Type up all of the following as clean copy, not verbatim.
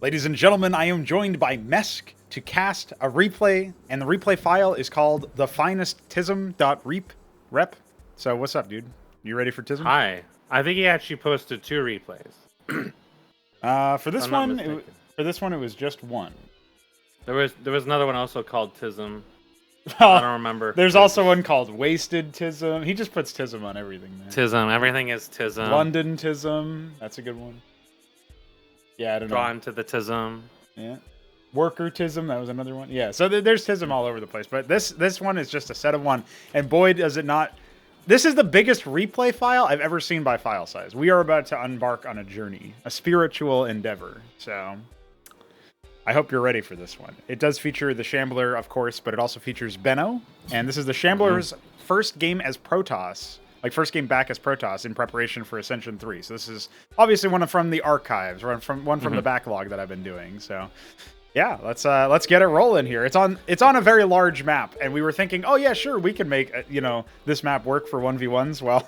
Ladies and gentlemen, I am joined by Mesk to cast a replay, and the replay file is called thefinestism.rep. So what's up, dude? You ready for Tism? Hi. I think he actually posted 2 replays. For this one, it was just one. There was another one also called Tism. I don't remember. There's also one called Wasted Tism. He just puts Tism on everything, man. Tism. Everything is Tism. London Tism. That's a good one. Yeah, I don't know. Drawn to the Tism. Yeah. Worker Tism. That was another one. Yeah. So there's Tism all over the place. But this one is just a set of one. And boy, does it not... This is the biggest replay file I've ever seen by file size. We are about to embark on a journey. A spiritual endeavor. So... I hope you're ready for this one. It does feature the Shambler, of course, but it also features Benno. And this is the Shambler's first game as Protoss. Like, first game back as Protoss in preparation for Ascension 3. So this is obviously one from the archives, or from the backlog that I've been doing. So, yeah, let's get it rolling here. It's on a very large map, and we were thinking, oh yeah, sure, we can make this map work for 1v1s. Well,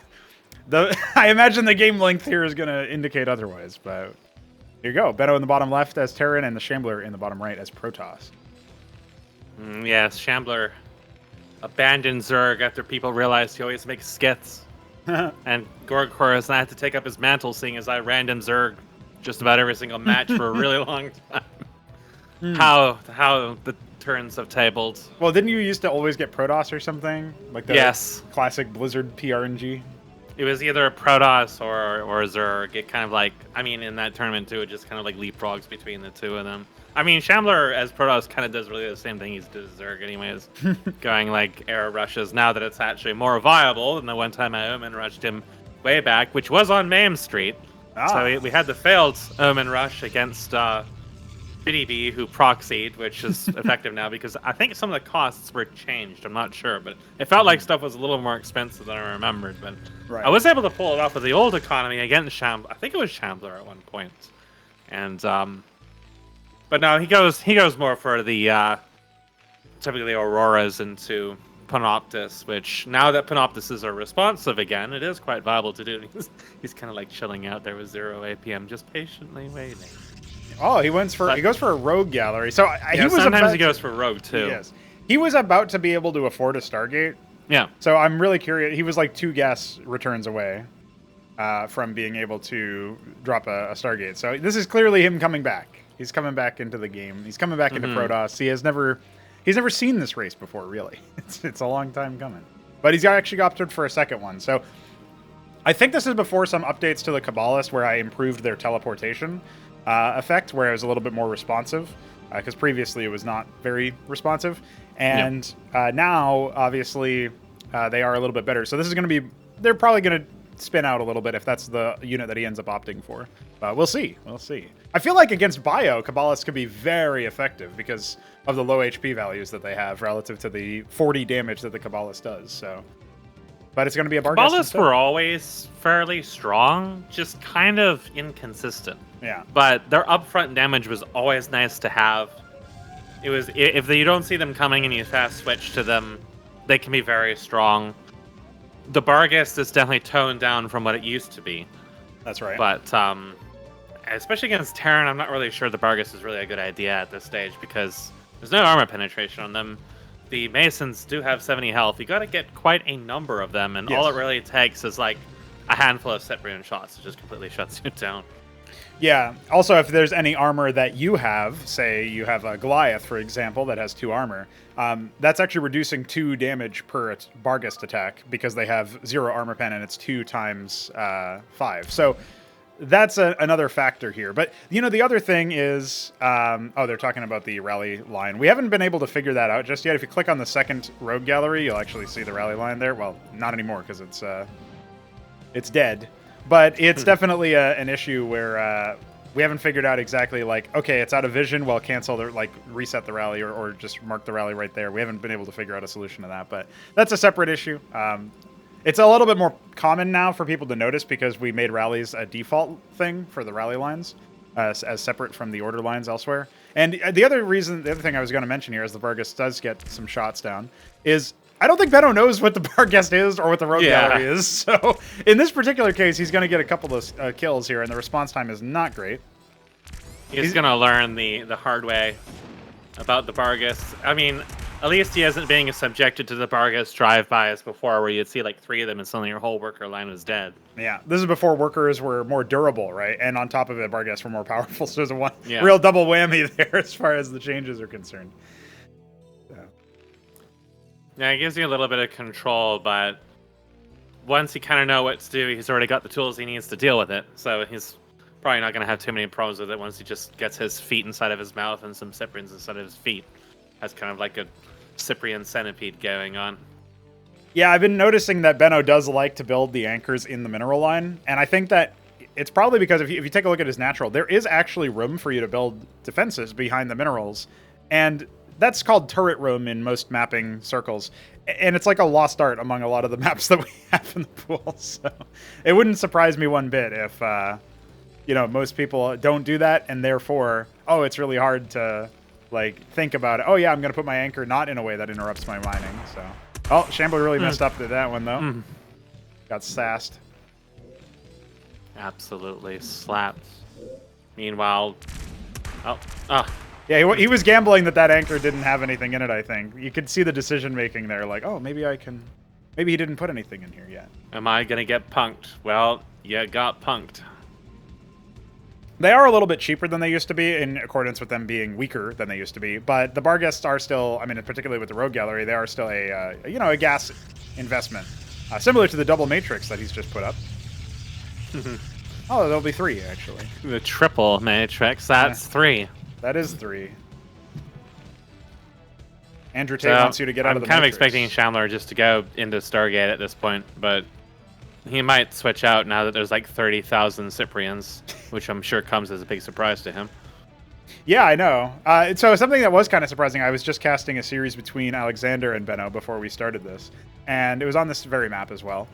I imagine the game length here is going to indicate otherwise, but... Here you go. Benno in the bottom left as Terran, and the Shambler in the bottom right as Protoss. Yes, Shambler abandoned Zerg after people realized he always makes skits. And Gorgor had to take up his mantle, seeing as I random Zerg just about every single match for a really long time. How the turns have tabled. Well, didn't you used to always get Protoss or something? Like the classic Blizzard PRNG? It was either a Protoss or a Zerg. It kind of like, I mean, in that tournament too, it just kind of like leapfrogs between the two of them. I mean, Shambler as Protoss kind of does really the same thing he's did as Zerg anyways. Going like air rushes now that it's actually more viable than the one time I Omen rushed him way back, which was on Mame Street. So we had the failed Omen rush against BDB, who proxied, which is effective now because I think some of the costs were changed. I'm not sure, but it felt like stuff was a little more expensive than I remembered. But I was able to pull it off with the old economy against Shambler. I think it was Shambler at one point. And but no, he goes more for the typically Auroras into Panoptis, which now that Panoptises are responsive again, it is quite viable to do. He's kind of like chilling out there with 0 APM, just patiently waiting. Oh, he goes for a rogue gallery. So sometimes he goes for rogue too. Yes, he was about to be able to afford a Stargate. Yeah. So I'm really curious. He was like 2 gas returns away from being able to drop a Stargate. So this is clearly him coming back. He's coming back into the game. He's coming back into Protoss. He's never seen this race before, really. It's a long time coming. But he's actually opted for a second one. So I think this is before some updates to the Kabbalist where I improved their teleportation effect, where it was a little bit more responsive, because previously it was not very responsive, and now obviously they are a little bit better. So this is going to be, they're probably going to spin out a little bit if that's the unit that he ends up opting for. But we'll see. I feel like against Bio, Kabbalists could be very effective because of the low HP values that they have relative to the 40 damage that the Kabbalist does. So. But it's going to be a bargain. Kabbalists were always fairly strong, just kind of inconsistent. Yeah. But their upfront damage was always nice to have. It was, if you don't see them coming and you fast switch to them, they can be very strong. The Barghest is definitely toned down from what it used to be. That's right. But especially against Terran, I'm not really sure the Barghest is really a good idea at this stage because there's no armor penetration on them. The Masons do have 70 health. You got to get quite a number of them, and all it really takes is like a handful of set rune shots. It just completely shuts you down. Yeah. Also, if there's any armor that you have, say you have a Goliath, for example, that has 2 armor, that's actually reducing 2 damage per Barghest attack because they have 0 armor pen and it's 2 times 5. So that's another factor here. But, the other thing is, they're talking about the rally line. We haven't been able to figure that out just yet. If you click on the second rogue gallery, you'll actually see the rally line there. Well, not anymore because it's dead. But it's definitely an issue where we haven't figured out exactly, like, okay, it's out of vision, well, cancel, reset the rally or just mark the rally right there. We haven't been able to figure out a solution to that, but that's a separate issue. It's a little bit more common now for people to notice because we made rallies a default thing for the rally lines as separate from the order lines elsewhere. And the other thing I was going to mention here, as the Barghest does get some shots down, is I don't think Benno knows what the Barghest is or what the rogue gallery is. So in this particular case, he's going to get a couple of kills here, and the response time is not great. He's gonna learn the hard way about the Bargus. I mean, at least he isn't being subjected to the Bargus drive-bys before, where you'd see like 3 of them and suddenly your whole worker line was dead. Yeah, this is before workers were more durable, right? And on top of it, Bargas were more powerful. So there's a real double whammy there as far as the changes are concerned. Yeah, it gives you a little bit of control, but once you kind of know what to do, he's already got the tools he needs to deal with it. So he's probably not going to have too many problems with it once he just gets his feet inside of his mouth and some Cyprians inside of his feet. That's kind of like a Cyprian centipede going on. Yeah, I've been noticing that Benno does like to build the anchors in the mineral line, and I think that it's probably because if you take a look at his natural, there is actually room for you to build defenses behind the minerals, and that's called turret room in most mapping circles, and it's like a lost art among a lot of the maps that we have in the pool. So it wouldn't surprise me one bit if most people don't do that, and therefore, it's really hard to like think about it. Oh yeah, I'm gonna put my anchor not in a way that interrupts my mining. So Shambler really messed up with that one though. Got sassed. Absolutely slapped. Meanwhile, yeah, he was gambling that anchor didn't have anything in it, I think. You could see the decision-making there, like, maybe he didn't put anything in here yet. Am I going to get punked? Well, you got punked. They are a little bit cheaper than they used to be, in accordance with them being weaker than they used to be. But the Barghests are still, I mean, particularly with the Rogue Gallery, they are still a gas investment. Similar to the double matrix that he's just put up. There'll be 3, actually. The triple matrix, that's 3. That is 3. Andrew Tate wants you to get out of the I'm kind of Matrix. expecting Shambler just to go into Stargate at this point, but he might switch out now that there's like 30,000 Cyprians, which I'm sure comes as a big surprise to him. Yeah, I know. So something that was kind of surprising, I was just casting a series between Alexander and Benno before we started this, and it was on this very map as well.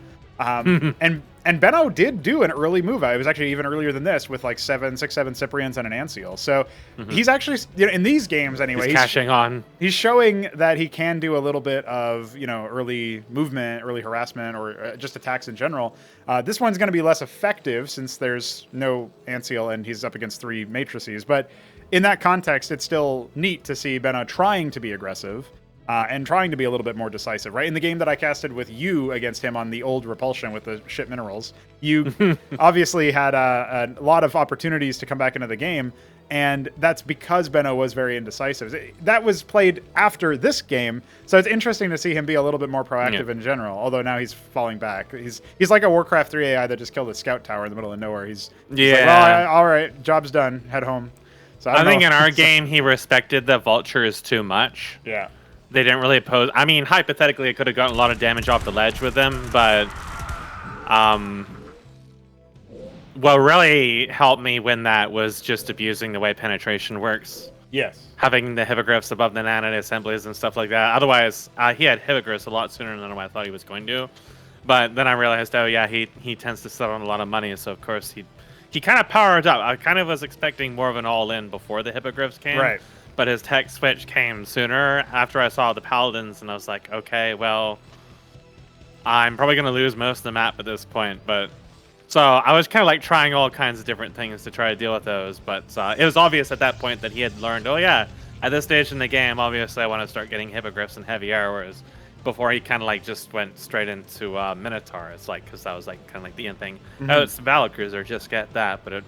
And Benno did do an early move. It was actually even earlier than this with like 7 Cyprians and an Anseal. So he's actually, in these games anyway, he's cashing on. He's showing that he can do a little bit of, early movement, early harassment, or just attacks in general. This one's going to be less effective since there's no Anseal and he's up against 3 matrices. But in that context, it's still neat to see Benno trying to be aggressive. And trying to be a little bit more decisive, right? In the game that I casted with you against him on the old Repulsion with the shit minerals, you obviously had a lot of opportunities to come back into the game, and that's because Benno was very indecisive. That was played after this game, so it's interesting to see him be a little bit more proactive in general, although now he's falling back. He's like a Warcraft 3 AI that just killed a scout tower in the middle of nowhere. He's like, all right, job's done, head home. So I think in our game, he respected the vultures too much. Yeah. They didn't really oppose. I mean, hypothetically, it could have gotten a lot of damage off the ledge with them, but what really helped me win that was just abusing the way penetration works. Yes. Having the hippogriffs above the nanite assemblies and stuff like that. Otherwise, he had hippogriffs a lot sooner than I thought he was going to. But then I realized, he tends to sit on a lot of money, so of course he kind of powered up. I kind of was expecting more of an all-in before the hippogriffs came. Right. But his tech switch came sooner after I saw the paladins, and I was like, okay, well, I'm probably going to lose most of the map at this point. But so I was kind of like trying all kinds of different things to try to deal with those. But it was obvious at that point that he had learned, at this stage in the game, obviously I want to start getting hippogriffs and heavy air, whereas before he kind of like just went straight into Minotaur. It's like, because that was like kind of like the end thing. It's the Battlecruiser, just get that. But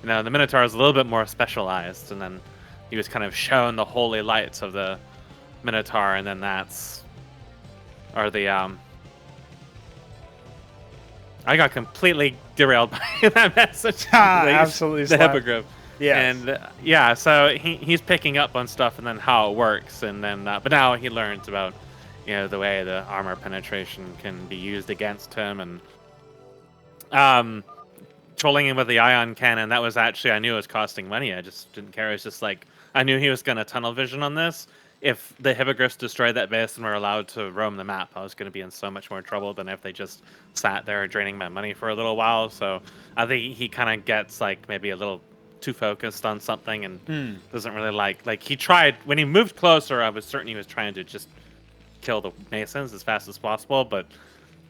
the Minotaur is a little bit more specialized, and then he was kind of shown the holy lights of the Minotaur, and then I got completely derailed by that message. Absolutely. The hippogriff. Yes. And so he's picking up on stuff and then how it works, and then but now he learns about the way the armor penetration can be used against him, and trolling him with the ion cannon. That was actually, I knew it was costing money. I just didn't care. It was just like, I knew he was going to tunnel vision on this. If the hippogriffs destroyed that base and were allowed to roam the map, I was going to be in so much more trouble than if they just sat there draining my money for a little while. So I think he kind of gets like maybe a little too focused on something and doesn't really like he tried, when he moved closer, I was certain he was trying to just kill the Masons as fast as possible, but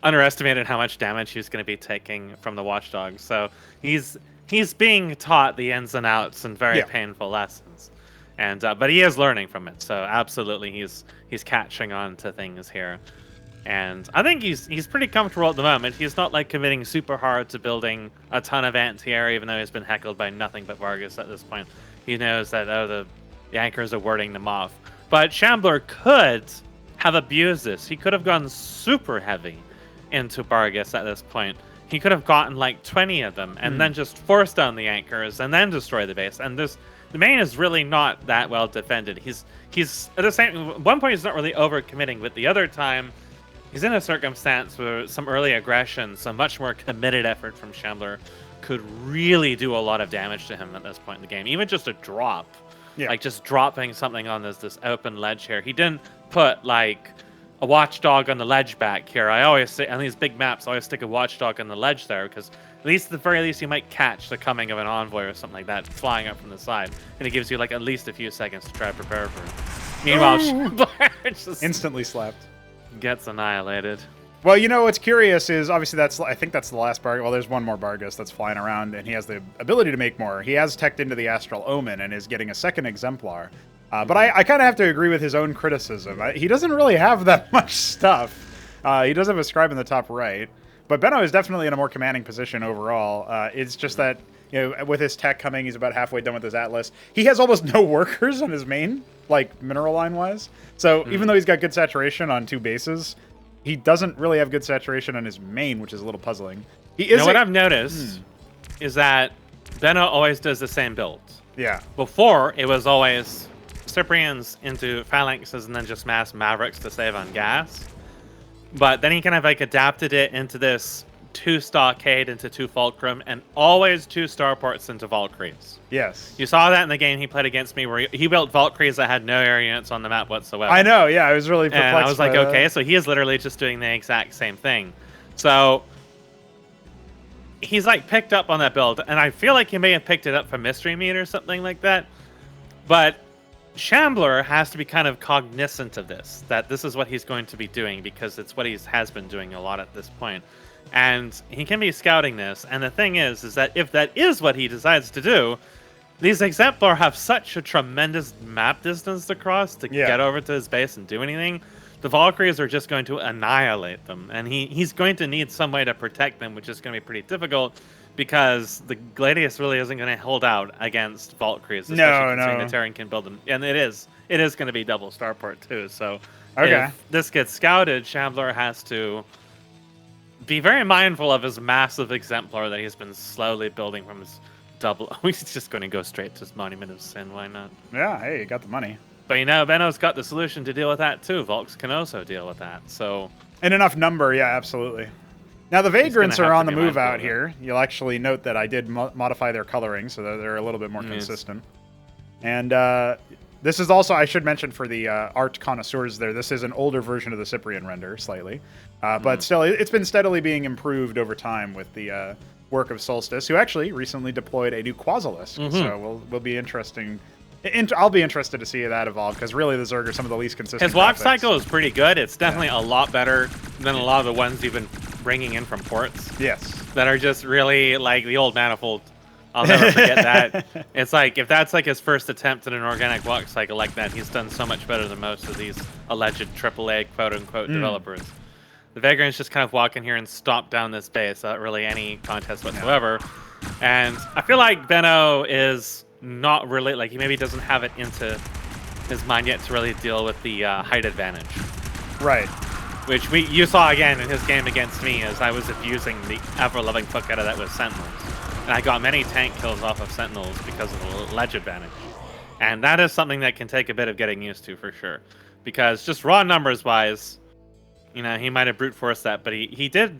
underestimated how much damage he was going to be taking from the Watchdogs. So he's he's being taught the ins and outs and very painful lessons, and but he is learning from it. So absolutely, he's catching on to things here, and I think he's pretty comfortable at the moment. He's not like committing super hard to building a ton of anti-air, even though he's been heckled by nothing but Vargas at this point. He knows that the anchors are warding them off, but Shambler could have abused this. He could have gone super heavy into Vargas at this point. He could have gotten like 20 of them and then just forced down the anchors and then destroy the base. And the main is really not that well defended. He's at the same at one point he's not really overcommitting, but the other time he's in a circumstance where some early aggression, some much more committed effort from Shambler could really do a lot of damage to him at this point in the game. Even just a drop. Like just dropping something on this open ledge here. He didn't put like a watchdog on the ledge back here. I always say on these big maps, I always stick a watchdog on the ledge there because at least at the very least you might catch the coming of an envoy or something like that flying up from the side, and it gives you like at least a few seconds to try to prepare for it. Meanwhile, Shambler just instantly slapped. Gets annihilated. Well, you know what's curious is obviously I think that's the last Bargus. Well, there's one more Bargus that's flying around, and he has the ability to make more. He has teched into the Astral Omen and is getting a second exemplar. But I kind of have to agree with his own criticism. He doesn't really have that much stuff. He does have a scribe in the top right, but Benno is definitely in a more commanding position overall. It's just that, you know, with his tech coming, he's about halfway done with his Atlas. He has almost no workers on his main, like mineral line wise. So even though he's got good saturation on 2 bases, he doesn't really have good saturation on his main, which is a little puzzling. What I've noticed is that Benno always does the same build. Yeah. Before, it was always Cyprians into Phalanxes and then just mass Mavericks to save on gas. But then he kind of like adapted it into this 2 Stockade into 2 Fulcrum and always 2 Starports into Valkyries. Yes. You saw that in the game he played against me where he built Valkyries that had no air units on the map whatsoever. I know, yeah, I was really perplexed. And I was like, by okay, that. so he is literally just doing the exact same thing. So he's like picked up on that build, and I feel like he may have picked it up from Mystery Meat or something like that. But Shambler has to be kind of cognizant of this, that this is what he's going to be doing because it's what he has been doing a lot at this point. And he can be scouting this, and the thing is that if that is what he decides to do, these Exemplar have such a tremendous map distance to cross to get over to his base and do anything. The Valkyries are just going to annihilate them, and he's going to need some way to protect them, which is going to be pretty difficult because the Gladius really isn't going to hold out against Valkyries, especially considering the Terran can build them. And it is going to be double starport too, so if this gets scouted, Shambler has to be very mindful of his massive Exemplar that he's been slowly building from his double. He's just going to go straight to his Monument of Sin. Why not? Yeah, hey, you got the money. But you know, Benno's got the solution to deal with that too. Volks can also deal with that. So in enough number, yeah, absolutely. Now the Vagrants are on the move out here. You'll actually note that I did modify their coloring so that they're a little bit more consistent. And this is also, I should mention for the art connoisseurs there, this is an older version of the Cyprian render, slightly. But still, it's been steadily being improved over time with the work of Solstice, who actually recently deployed a new Quasilisk. So we'll be interesting. I'll be interested to see that evolve, because really the Zerg are some of the least consistent. His walk cycle is pretty good. It's definitely a lot better than a lot of the ones you've been bringing in from ports. Yes. That are just really like the old Manifold. I'll never forget that. It's like, if that's like his first attempt at an organic walk cycle like that, he's done so much better than most of these alleged AAA quote-unquote developers. The Vagrants just kind of walk in here and stomp down this base without really any contest whatsoever. And I feel like Benno is not really, like, he maybe doesn't have it into his mind yet to really deal with the height advantage. Right. Which you saw again in his game against me, as I was abusing the ever-loving fuck out of that with Sentinels. And I got many tank kills off of Sentinels because of the ledge advantage. And that is something that can take a bit of getting used to, for sure. Because just raw numbers-wise, you know, he might have brute forced that, but he did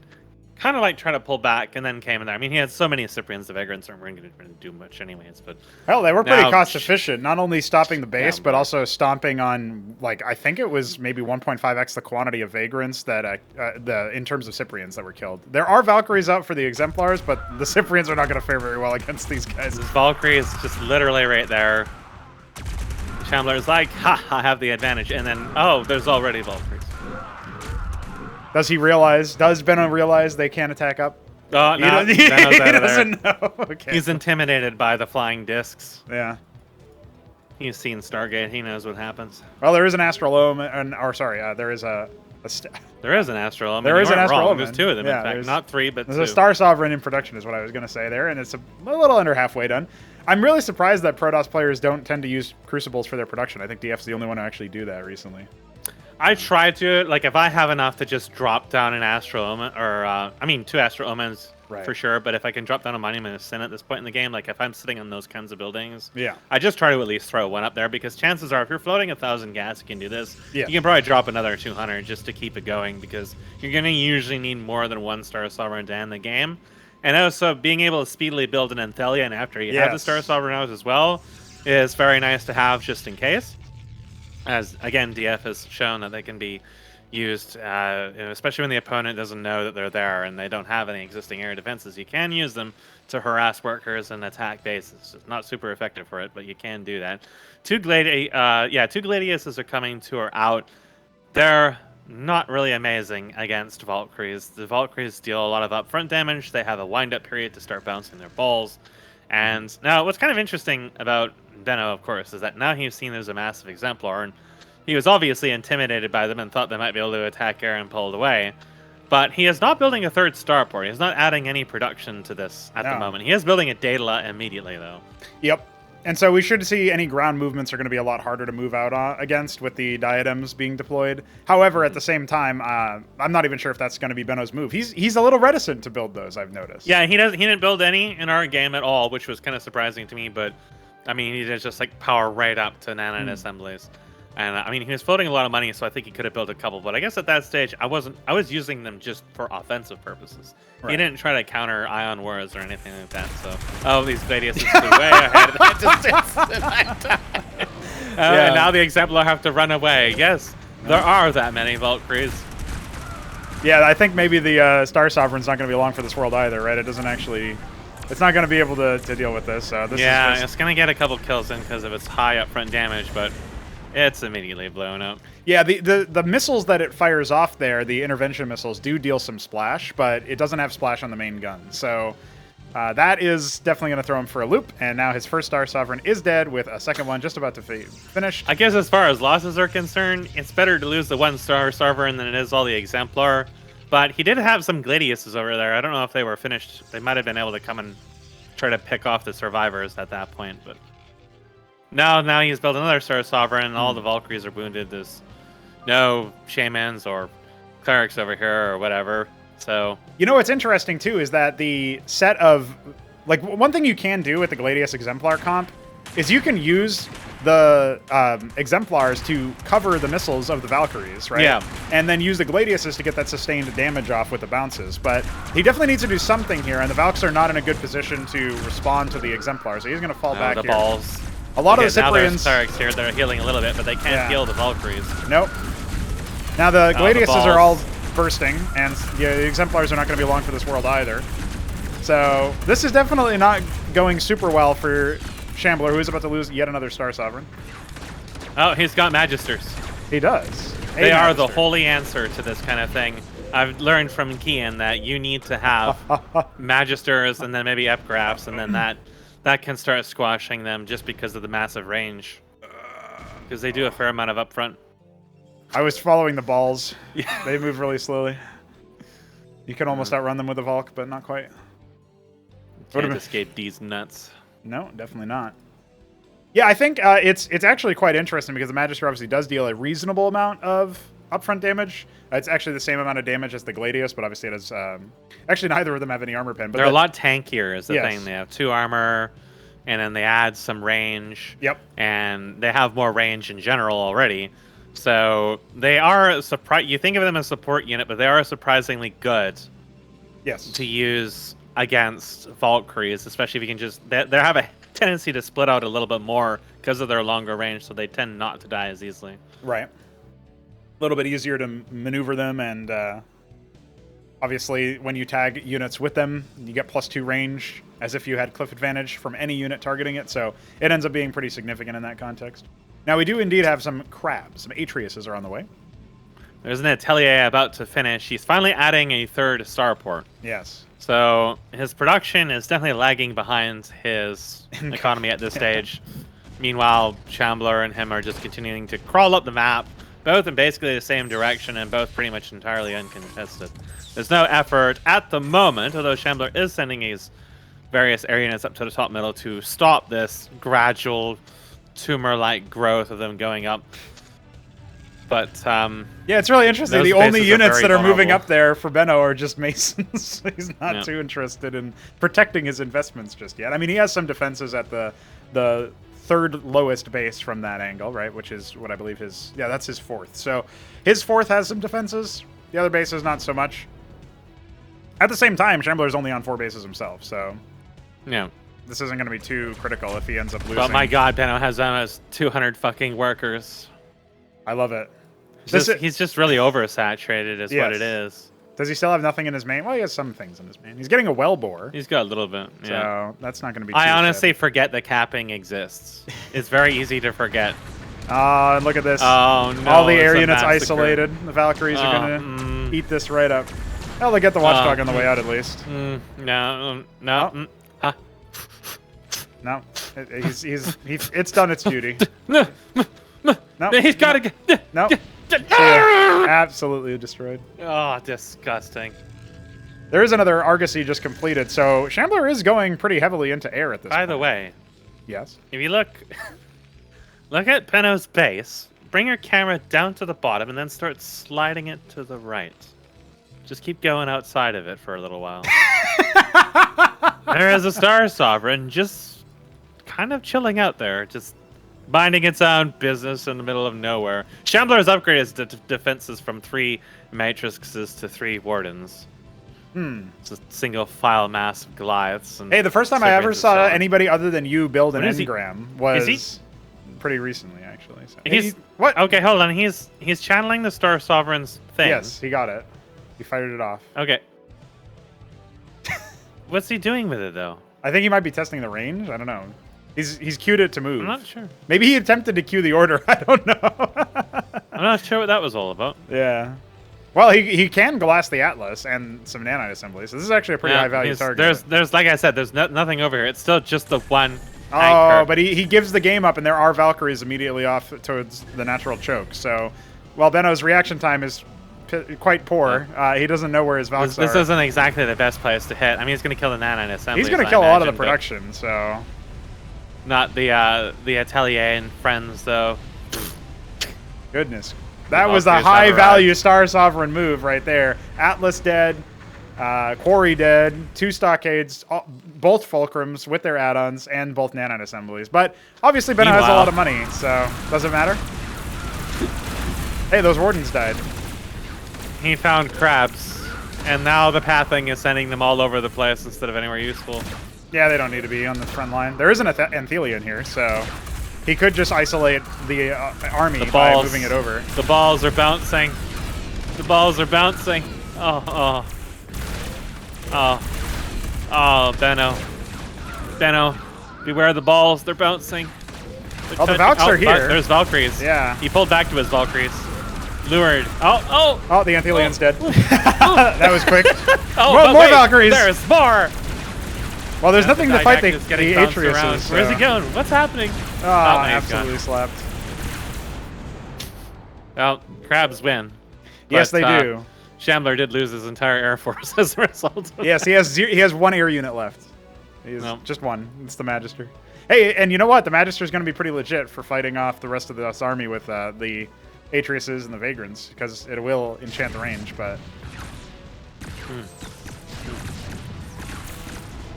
kind of like try to pull back and then came in there. I mean, he had so many Cyprians, the Vagrants aren't going to do much anyways. But hell, they were pretty cost efficient, not only stopping the base, but also stomping on, like, I think it was maybe 1.5x the quantity of Vagrants that in terms of Cyprians that were killed. There are Valkyries out for the Exemplars, but the Cyprians are not going to fare very well against these guys. This Valkyrie is just literally right there. Shambler's like, ha, I have the advantage. And then, oh, there's already Valkyries. Does Benno realize they can't attack up? Oh, no, he Benno's out of there. doesn't know. Okay. He's intimidated by the flying discs. Yeah. He's seen Stargate. He knows what happens. Well, there is an astral omen, or sorry, there is There is an astral omen. there is You an aren't astral wrong. omen. There's two of them, Yeah, in fact. Not three, but there's two. a Star Sovereign in production is what I was going to say there, and it's a little under halfway done. I'm really surprised that Protoss players don't tend to use crucibles for their production. I think DF's the only one to actually do that recently. I try to, like, if I have enough to just drop down an astral omen, or, I mean, two astral omens Right. for sure, but if I can drop down a monument of sin at this point in the game, like, if I'm sitting on those kinds of buildings, Yeah. I just try to at least throw one up there, because chances are, if you're floating 1,000 gas, you can do this. Yeah. You can probably drop another 200 just to keep it going, because you're going to usually need more than one Star Sovereign to end the game. And also, being able to speedily build an Anthelion after you have the Star Sovereign out as well is very nice to have just in case. As, again, DF has shown that they can be used, especially when the opponent doesn't know that they're there and they don't have any existing air defenses. You can use them to harass workers and attack bases. It's not super effective for it, but you can do that. Two Gladiuses are coming to or out. They're not really amazing against Valkyries. The Valkyries deal a lot of upfront damage. They have a wind-up period to start bouncing their balls. And now, what's kind of interesting about Benno, of course, is that now he's seen as a massive exemplar, and he was obviously intimidated by them and thought they might be able to attack air and pull it away. But he is not building a third starport. He's not adding any production to this at the moment. He is building a Daedala immediately, though. Yep. And so we should see any ground movements are going to be a lot harder to move out against with the diadems being deployed. However, at the same time, I'm not even sure if that's going to be Benno's move. He's a little reticent to build those, I've noticed. Yeah, he didn't build any in our game at all, which was kind of surprising to me. But I mean, he did just like power right up to nanite assemblies. And I mean, he was floating a lot of money, so I think he could have built a couple. But I guess at that stage, I was using them just for offensive purposes. Right. He didn't try to counter ion wars or anything like that. So, these Gladiuses flew way ahead of that distance. And now the Exemplar have to run away. Yes, there are that many Valkyries. Yeah, I think maybe the Star Sovereign's not going to be long for this world either, right? It doesn't actually... It's not going to be able to deal with this. This is just... it's going to get a couple kills in because of its high upfront damage, but... it's immediately blown up. Yeah, the missiles that it fires off there, the intervention missiles, do deal some splash, but it doesn't have splash on the main gun. So that is definitely going to throw him for a loop. And now his first Star Sovereign is dead with a second one just about to finish. I guess as far as losses are concerned, it's better to lose the one Star Sovereign than it is all the Exemplar. But he did have some Gladiuses over there. I don't know if they were finished. They might have been able to come and try to pick off the survivors at that point, but... Now he's built another Star Sovereign, and all the Valkyries are wounded. There's no shamans or clerics over here or whatever. So you know what's interesting too is that the set of like one thing you can do with the Gladius Exemplar comp is you can use the Exemplars to cover the missiles of the Valkyries, right? Yeah. And then use the Gladiuses to get that sustained damage off with the bounces. But he definitely needs to do something here, and the Valks are not in a good position to respond to the Exemplars, so he's going to fall back the here. balls. A lot of the now there's Cyprians... clerics here that are healing a little bit, but they can't heal the Valkyries. Nope. Now the Gladiuses are all balls. bursting, and the Exemplars are not going to be long for this world either. So this is definitely not going super well for Shambler, who is about to lose yet another Star Sovereign. Oh, he's got Magisters. He does. They are the holy answer to this kind of thing. I've learned from Kian that you need to have Magisters and then maybe Epgraphs, and then that can start squashing them just because of the massive range. Because they do a fair amount of upfront. I was following the balls. They move really slowly. You can almost outrun them with a Valk, but not quite. Can't escape these nuts. No, definitely not. Yeah, I think it's actually quite interesting because the Magister obviously does deal a reasonable amount of upfront damage. It's actually the same amount of damage as the Gladius, but obviously it has... actually, neither of them have any armor pen. But they're a lot tankier is the thing. They have 2 armor, and then they add some range. Yep. And they have more range in general already. So they are... you think of them as a support unit, but they are surprisingly good to use against Valkyries, especially if you can just... They have a tendency to split out a little bit more because of their longer range, so they tend not to die as easily. Right. A little bit easier to maneuver them, and obviously when you tag units with them, you get +2 range as if you had cliff advantage from any unit targeting it, so it ends up being pretty significant in that context. Now we do indeed have some crabs. Some Atreises are on the way. There's an atelier about to finish. He's finally adding a third starport. Yes. So his production is definitely lagging behind his economy at this stage. Meanwhile, Shambler and him are just continuing to crawl up the map, both in basically the same direction and both pretty much entirely uncontested. There's no effort at the moment, although Shambler is sending his various area units up to the top middle to stop this gradual tumor-like growth of them going up. But yeah, it's really interesting. The only units that are moving up there for Benno are just masons. He's not too interested in protecting his investments just yet. I mean, he has some defenses at the third lowest base from that angle, right? Which is what I believe his... Yeah, that's his fourth. So his fourth has some defenses. The other bases, not so much. At the same time, Shambler's only on 4 bases himself, so... Yeah. This isn't going to be too critical if he ends up losing. But my god, Benno has almost 200 fucking workers. I love it. He's just really oversaturated is what it is. Does he still have nothing in his main? Well, he has some things in his main. He's getting a well bore. He's got a little bit, yeah. So that's not going to be too I honestly shabby. forget that capping exists. It's very easy to forget. And look at this. Oh, no. All the air units isolated. The Valkyries are going to eat this right up. Well, they get the Watchdog on the way out at least. No. No. It's done its duty. No. He's got to get... No. Absolutely destroyed. Oh, disgusting. There is another Argosy just completed, so Shambler is going pretty heavily into air at this point. By the way, yes. If you look at Benno's base, bring your camera down to the bottom and then start sliding it to the right. Just keep going outside of it for a little while. There is a Star Sovereign just kind of chilling out there, just minding its own business in the middle of nowhere. Shambler has upgraded his defenses from 3 matrices to 3 wardens. It's a single file mass of Goliaths. And hey, the first time I ever saw anybody other than you build an engram was pretty recently, actually. So. What? Okay, hold on. He's channeling the Star Sovereign's thing. Yes, he got it. He fired it off. Okay. What's he doing with it, though? I think he might be testing the range. I don't know. He's queued it to move. I'm not sure. Maybe he attempted to queue the order. I don't know. I'm not sure what that was all about. Yeah. Well, he can glass the Atlas and some nanite assemblies. So this is actually a pretty high value target. There's like I said, there's nothing over here. It's still just the one. Oh, anchor. But he gives the game up, and there are Valkyries immediately off towards the natural choke. So while Benno's reaction time is quite poor, he doesn't know where his Valks are. This isn't exactly the best place to hit. I mean, he's going to kill the nanite assembly. He's going to kill a lot of the production, so... Not the Atelier and friends, though. Goodness. That was the high-value Star Sovereign move right there. Atlas dead, Quarry dead, 2 Stockades, both Fulcrums with their add-ons, and both nanite assemblies. But obviously Benno has a lot of money, so doesn't matter. Hey, those Wardens died. He found crabs, and now the pathing is sending them all over the place instead of anywhere useful. Yeah, they don't need to be on the front line. There is an Anthelion here, so he could just isolate the army by moving it over. The balls are bouncing. The balls are bouncing. Oh, Benno. Benno, beware the balls. They're bouncing. Oh, the Valks are here. There's Valkyries. Yeah. He pulled back to his Valkyries. Lured. Oh, the Anthelion's dead. That was quick. More Valkyries. There's more. Well, there's nothing to fight the Atriuses. So. Where's he going? What's happening? Absolutely slapped. Well, crabs win. Yes, they do. Shambler did lose his entire air force as a result. Yes, he has 1 air unit left. He has just 1. It's the Magister. Hey, and you know what? The Magister is going to be pretty legit for fighting off the rest of this army with the Atriuses and the Vagrants, because it will enchant the range, but...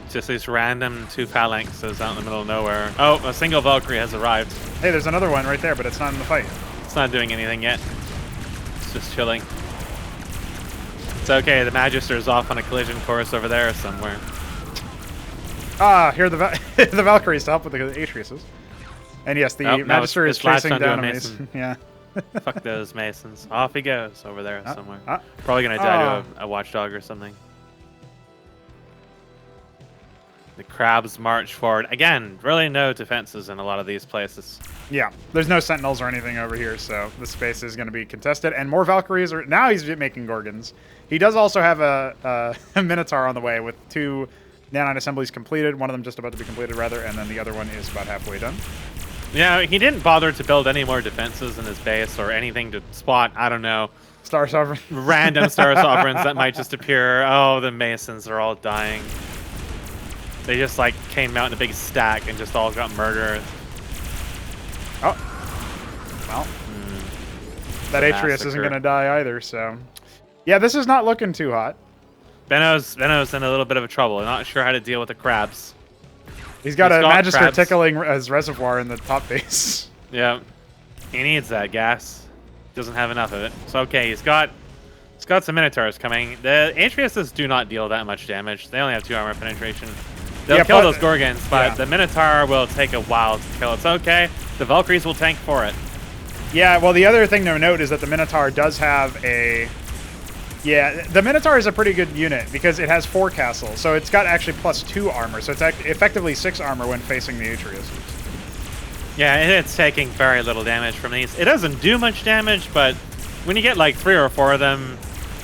Just these random 2 phalanxes out in the middle of nowhere. Oh, a single Valkyrie has arrived. Hey, there's another one right there, but it's not in the fight. It's not doing anything yet. It's just chilling. It's okay, the Magister is off on a collision course over there somewhere. Here are the Valkyries to help with the Atriuses. And yes, the Magister is chasing down a Mason. Yeah. Fuck those Masons. Off he goes over there somewhere. Probably gonna die to a Watchdog or something. The crabs march forward. Again, really no defenses in a lot of these places. Yeah, there's no sentinels or anything over here, so the space is going to be contested. And more Valkyries are... Now he's making Gorgons. He does also have a Minotaur on the way with 2 nanite assemblies completed. One of them just about to be completed, rather, and then the other one is about halfway done. Yeah, he didn't bother to build any more defenses in his base or anything to spot, I don't know, Star Sovereign. random Star Sovereigns that might just appear. Oh, the Masons are all dying. They just, like, came out in a big stack and just all got murdered. Oh. Well. That Atreus isn't going to die either, so... Yeah, this is not looking too hot. Benno's in a little bit of a trouble. Not sure how to deal with the crabs. He's got a Magister tickling his reservoir in the top base. Yeah. He needs that gas. Doesn't have enough of it. So, okay, he's got some Minotaurs coming. The Atreus's do not deal that much damage. They only have 2 armor penetration. They'll kill those Gorgons, but the Minotaur will take a while to kill. It's okay. The Valkyries will tank for it. Yeah, well, the other thing to note is that the Minotaur does have a... Yeah, the Minotaur is a pretty good unit because it has 4 castles, so it's got actually +2 armor, so it's effectively 6 armor when facing the Atreus. Yeah, it's taking very little damage from these. It doesn't do much damage, but when you get like 3 or 4 of them,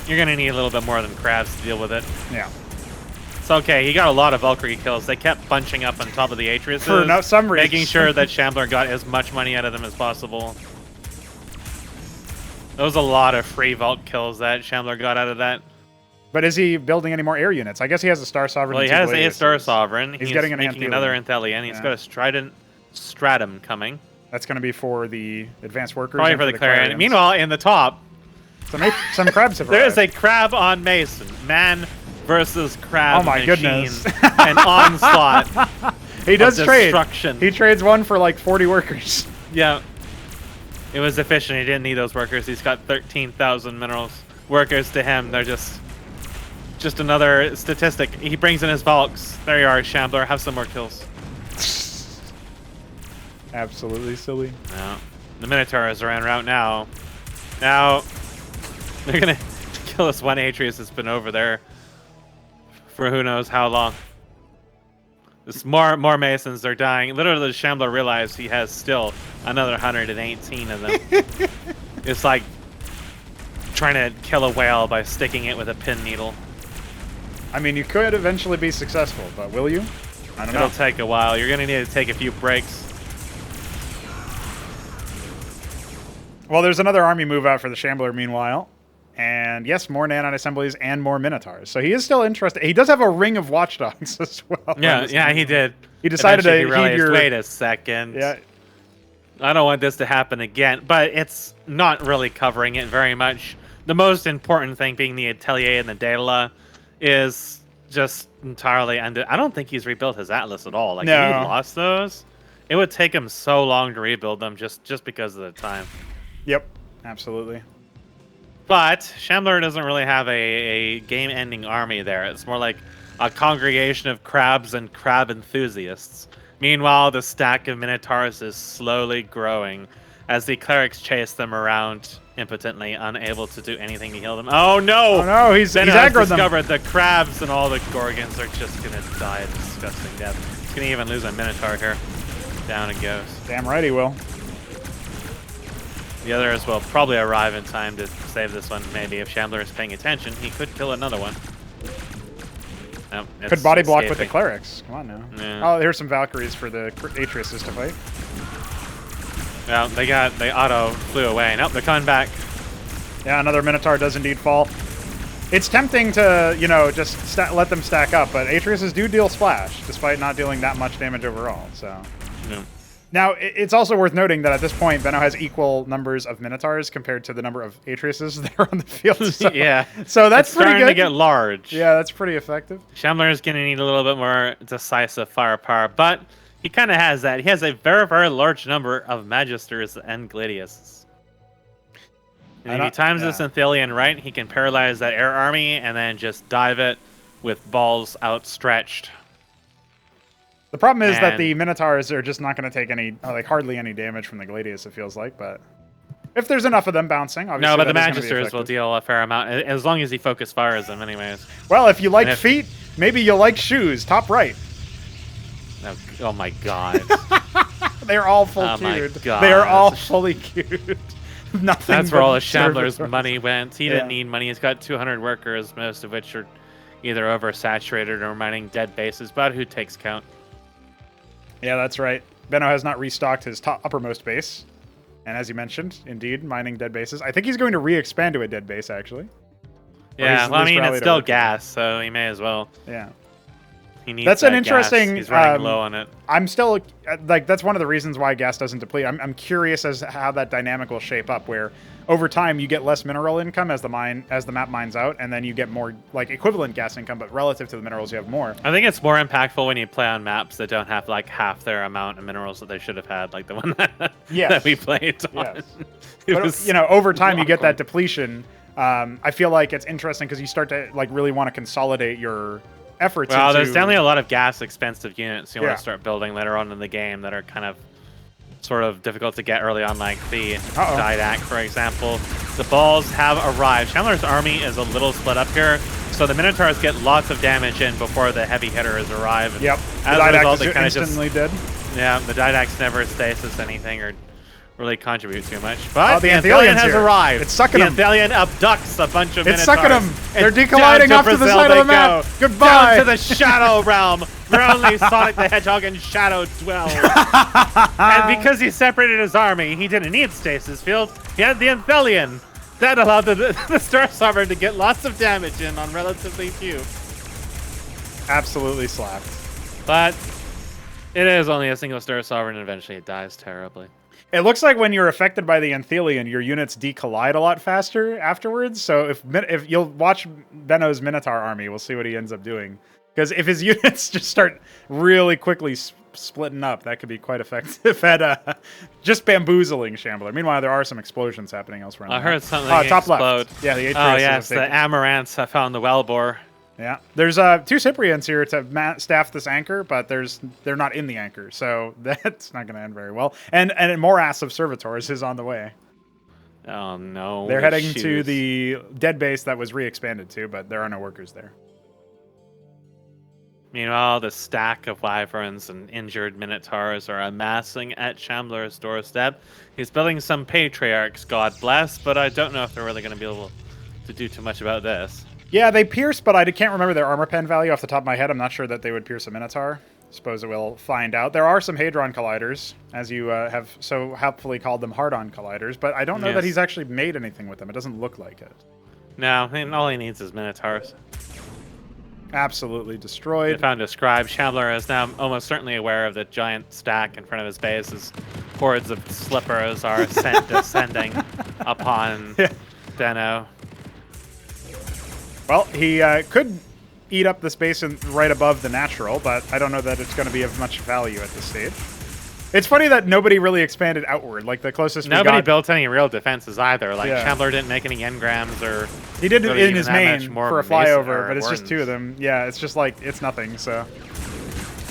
you're going to need a little bit more than crabs to deal with it. Yeah. It's okay. He got a lot of Valkyrie kills. They kept bunching up on top of the Atreus. For some reason. Making sure that Shambler got as much money out of them as possible. There was a lot of free vault kills that Shambler got out of that. But is he building any more air units? I guess he has a Star Sovereign. Well, he has a Star Sovereign. He's getting making another Anthelian. He's got a Strident Stratum coming. That's going to be for the advanced workers. Probably for the Clarion. Meanwhile, in the top, some crabs have arrived. There's a crab on Mason. Man versus crab. Oh my goodness! An onslaught. He does trade. Destruction. He trades one for like 40 workers. Yeah. It was efficient. He didn't need those workers. He's got 13,000 minerals. Workers to him, they're just another statistic. He brings in his Valks. There you are, Shambler. Have some more kills. Absolutely silly. No. The Minotaurs are en route now. Now, they're going to kill this one Atreus that's been over there for who knows how long. There's more Masons are dying. Literally, the Shambler realized he has still another 118 of them. It's like trying to kill a whale by sticking it with a pin needle. I mean, you could eventually be successful, but will you? I don't know. It'll take a while. You're going to need to take a few breaks. Well, there's another army move out for the Shambler meanwhile. And yes, more nanite assemblies and more Minotaurs. So he is still interested. He does have a ring of watchdogs as well. Yeah, he did. He decided to realize, wait a second. Yeah. I don't want this to happen again. But it's not really covering it very much. The most important thing being the Atelier and the Daedala is just entirely ended. I don't think he's rebuilt his Atlas at all. Like, if he lost those, it would take him so long to rebuild them just because of the time. Yep, absolutely. But Shambler doesn't really have a game-ending army there. It's more like a congregation of crabs and crab enthusiasts. Meanwhile, the stack of Minotaurs is slowly growing as the clerics chase them around impotently, unable to do anything to heal them. Oh no! Oh no, he's aggroed them. Discovered the crabs and all the Gorgons are just gonna die a disgusting death. He's gonna even lose a Minotaur here. Down it goes. Damn right he will. The others will probably arrive in time to save this one. Maybe if Shambler is paying attention, he could kill another one. No, could body block with the clerics. Come on now. Yeah. Oh, here's some Valkyries for the Atreus to fight. Well, they auto flew away. Nope, they're coming back. Yeah, another Minotaur does indeed fall. It's tempting to, you know, just let them stack up, but Atreus's do deal splash, despite not dealing that much damage overall. So. Yeah. Now, it's also worth noting that at this point, Benno has equal numbers of Minotaurs compared to the number of Atreus's that are on the field. So, yeah. So that's pretty good. Starting to get large. Yeah, that's pretty effective. Shambler is going to need a little bit more decisive firepower, but he kind of has that. He has a very, very large number of Magisters and Gladiuses. And if he times this Anthelian right, he can paralyze that air army and then just dive it with balls outstretched. The problem is that the Minotaurs are just not going to take any, like hardly any damage from the Gladius, it feels like, but if there's enough of them bouncing, obviously. No, but the Magisters will deal a fair amount, as long as he focus fires them anyways. Well, if you like feet, maybe you'll like shoes, top right. Oh my god. They're all full Oh my queued. God. They are all fully queued. Nothing. That's where but all the Shambler's servitors. money went. He Yeah. didn't need money. He's got 200 workers, most of which are either oversaturated or mining dead bases. But who takes count? Yeah, that's right. Benno has not restocked his uppermost base. And as you mentioned, indeed, mining dead bases. I think he's going to re-expand to a dead base, actually. Yeah, he's well, I at least mean, rallied it's still over to it. gas, so he may as well. Yeah. He needs That's an that gas. interesting, He's running low on it. I'm still, like, that's one of the reasons why gas doesn't deplete. I'm curious as to how that dynamic will shape up, where over time you get less mineral income as the map mines out, and then you get more, like, equivalent gas income, but relative to the minerals you have more. I think it's more impactful when you play on maps that don't have, like, half their amount of minerals that they should have had, like the one that, Yes. that we played on. Yes. It But, was you know, over time you get awkward. that depletion. I feel like it's interesting because you start to, like, really want to consolidate your efforts. Well, into... there's definitely a lot of gas expensive units you Yeah. want to start building later on in the game that are kind of sort of difficult to get early on, like the Uh-oh. Didac, for example. The balls have arrived. Shambler's army is a little split up here, so the Minotaurs get lots of damage in before the heavy hitters arrive. And Yep. as the a Didac result, is they kind of instantly dead. yeah, the Didacs never stasis anything or really contribute too much. But Oh, the the Anthelian's Anthelian has here. arrived. It's sucking the him. Anthelian abducts a bunch of It's Minotaurs. sucking them. They're And decolliding down off to the Brazil side of they the map. go. Goodbye. Down to the Shadow Realm, where only Sonic the Hedgehog and Shadow dwell. And because he separated his army, he didn't need stasis field. He had the Anthelian. That allowed the Star Sovereign to get lots of damage in on relatively few. Absolutely slapped. But it is only a single Star Sovereign, and eventually it dies terribly. It looks like when you're affected by the Anthelian, your units decollide a lot faster afterwards. So if you'll watch Benno's Minotaur army, we'll see what he ends up doing. Because if his units just start really quickly splitting up, that could be quite effective at just bamboozling Shambler. Meanwhile, there are some explosions happening elsewhere. I heard something top explode. left. Yeah, the H Oh yes, the Amaranths have found the Wellbore. Yeah, there's two Cyprians here to staff this anchor, but they're not in the anchor, so that's not going to end very well. And a morass of servitors is on the way. Oh no! They're heading to the dead base that was re-expanded to, but there are no workers there. Meanwhile, the stack of wyverns and injured minotaurs are amassing at Shambler's doorstep. He's building some patriarchs, God bless, but I don't know if they're really going to be able to do too much about this. Yeah, they pierce, but I can't remember their armor pen value off the top of my head. I'm not sure that they would pierce a Minotaur. Suppose we'll find out. There are some Hadron Colliders, as you have so helpfully called them Hard-On Colliders, but I don't know that he's actually made anything with them. It doesn't look like it. No, and all he needs is Minotaurs. Absolutely They destroyed. found a scribe. Shambler is now almost certainly aware of the giant stack in front of his base as hordes of slippers are descending upon Benno. Well, he could eat up the space right above the natural, but I don't know that it's going to be of much value at this stage. It's funny that nobody really expanded outward. Like, the closest Nobody we got... built any real defenses either. Like, Yeah. Shambler didn't make any engrams or... He did it really in even his that main much more for a mesa flyover, or but it's just wardens. two of them. Yeah, it's just like, it's nothing, so...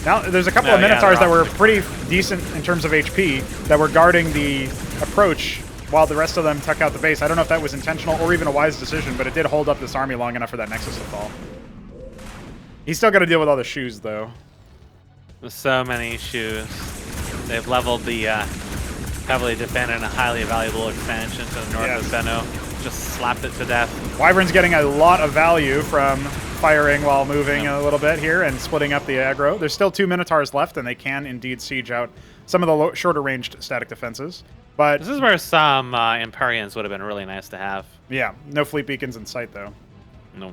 Now, there's a couple of Yeah, Minotaurs they're that were opposite. pretty decent in terms of HP that were guarding the approach while the rest of them took out the base. I don't know if that was intentional or even a wise decision, but it did hold up this army long enough for that Nexus to fall. He's still got to deal with all the shoes, though. With so many shoes. They've leveled the heavily defended and highly valuable expansion to the north of Benno. Just slapped it to death. Wyvern's getting a lot of value from firing while moving a little bit here and splitting up the aggro. There's still two Minotaurs left, and they can indeed siege out some of the shorter-ranged static defenses. But This is where some Empyreans would have been really nice to have. yeah, no fleet beacons in sight, though. No.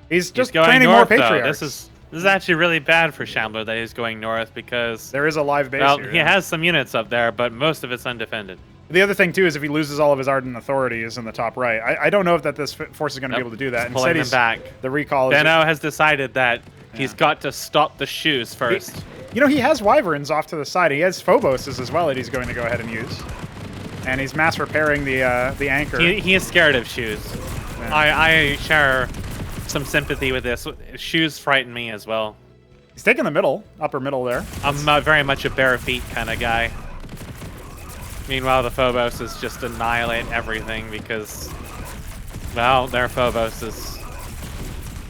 He's just going training north, more though. Patriarchs. This is actually really bad for Shambler that he's going north because There is a live base well, here. he has some units up there, but most of it's undefended. The other thing, too, is if he loses all of his Ardent authorities in the top right, I don't know if that this force is going to be able to do that. He's pulling them back. The recall is... Benno has decided that he's got to stop the shoes first. You know, he has Wyverns off to the side. He has Phoboses as well that he's going to go ahead and use. And he's mass repairing the anchor. He is scared of shoes. Yeah. I share some sympathy with this. Shoes frighten me as well. He's taking the middle, upper middle there. I'm very much a bare feet kind of guy. Meanwhile, the Phoboses just annihilate everything because, well, their Phobos is...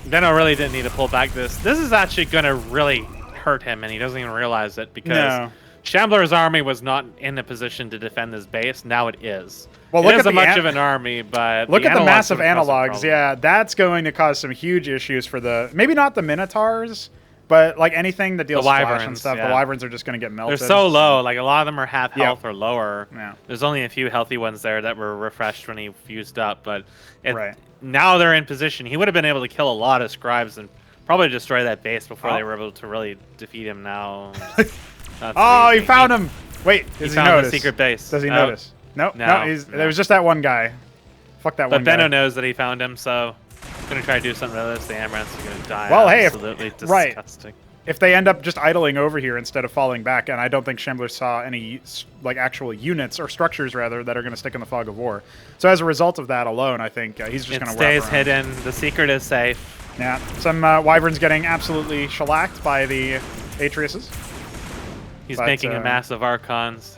Benno really didn't need to pull back this. This is actually going to really hurt him, and he doesn't even realize it because No. Shambler's army was not in a position to defend this base. Now it is. Well, It look at isn't the much of an army, but look at the analogs massive would cause some analogs. problems. Yeah, that's going to cause some huge issues for the maybe not the Minotaurs, but like anything that deals splash and Wyverns, stuff. yeah. The Wyverns are just going to get melted. They're so low. Like a lot of them are half Yeah. health or lower. Yeah. There's only a few healthy ones there that were refreshed when he fused up, but Right. now they're in position. He would have been able to kill a lot of scribes and probably destroy that base before Oh. they were able to really defeat him. Now, Oh, he found him. Wait, He does he found notice? the secret base. Does he Oh, notice? Nope. No, No, he's, no. there was just that one guy. Fuck that But one Benno guy. knows that he found him, so I'm gonna try to do something with this. The Amaranths are gonna die. Well, hey, if- absolutely right. disgusting. If they end up just idling over here instead of falling back, and I don't think Shambler saw any like actual units or structures rather that are going to stick in the fog of war. So as a result of that alone, I think he's just It going to stays hidden. The secret is safe. Yeah, some Wyverns getting absolutely shellacked by the Atreus's. He's But, making a massive Archons.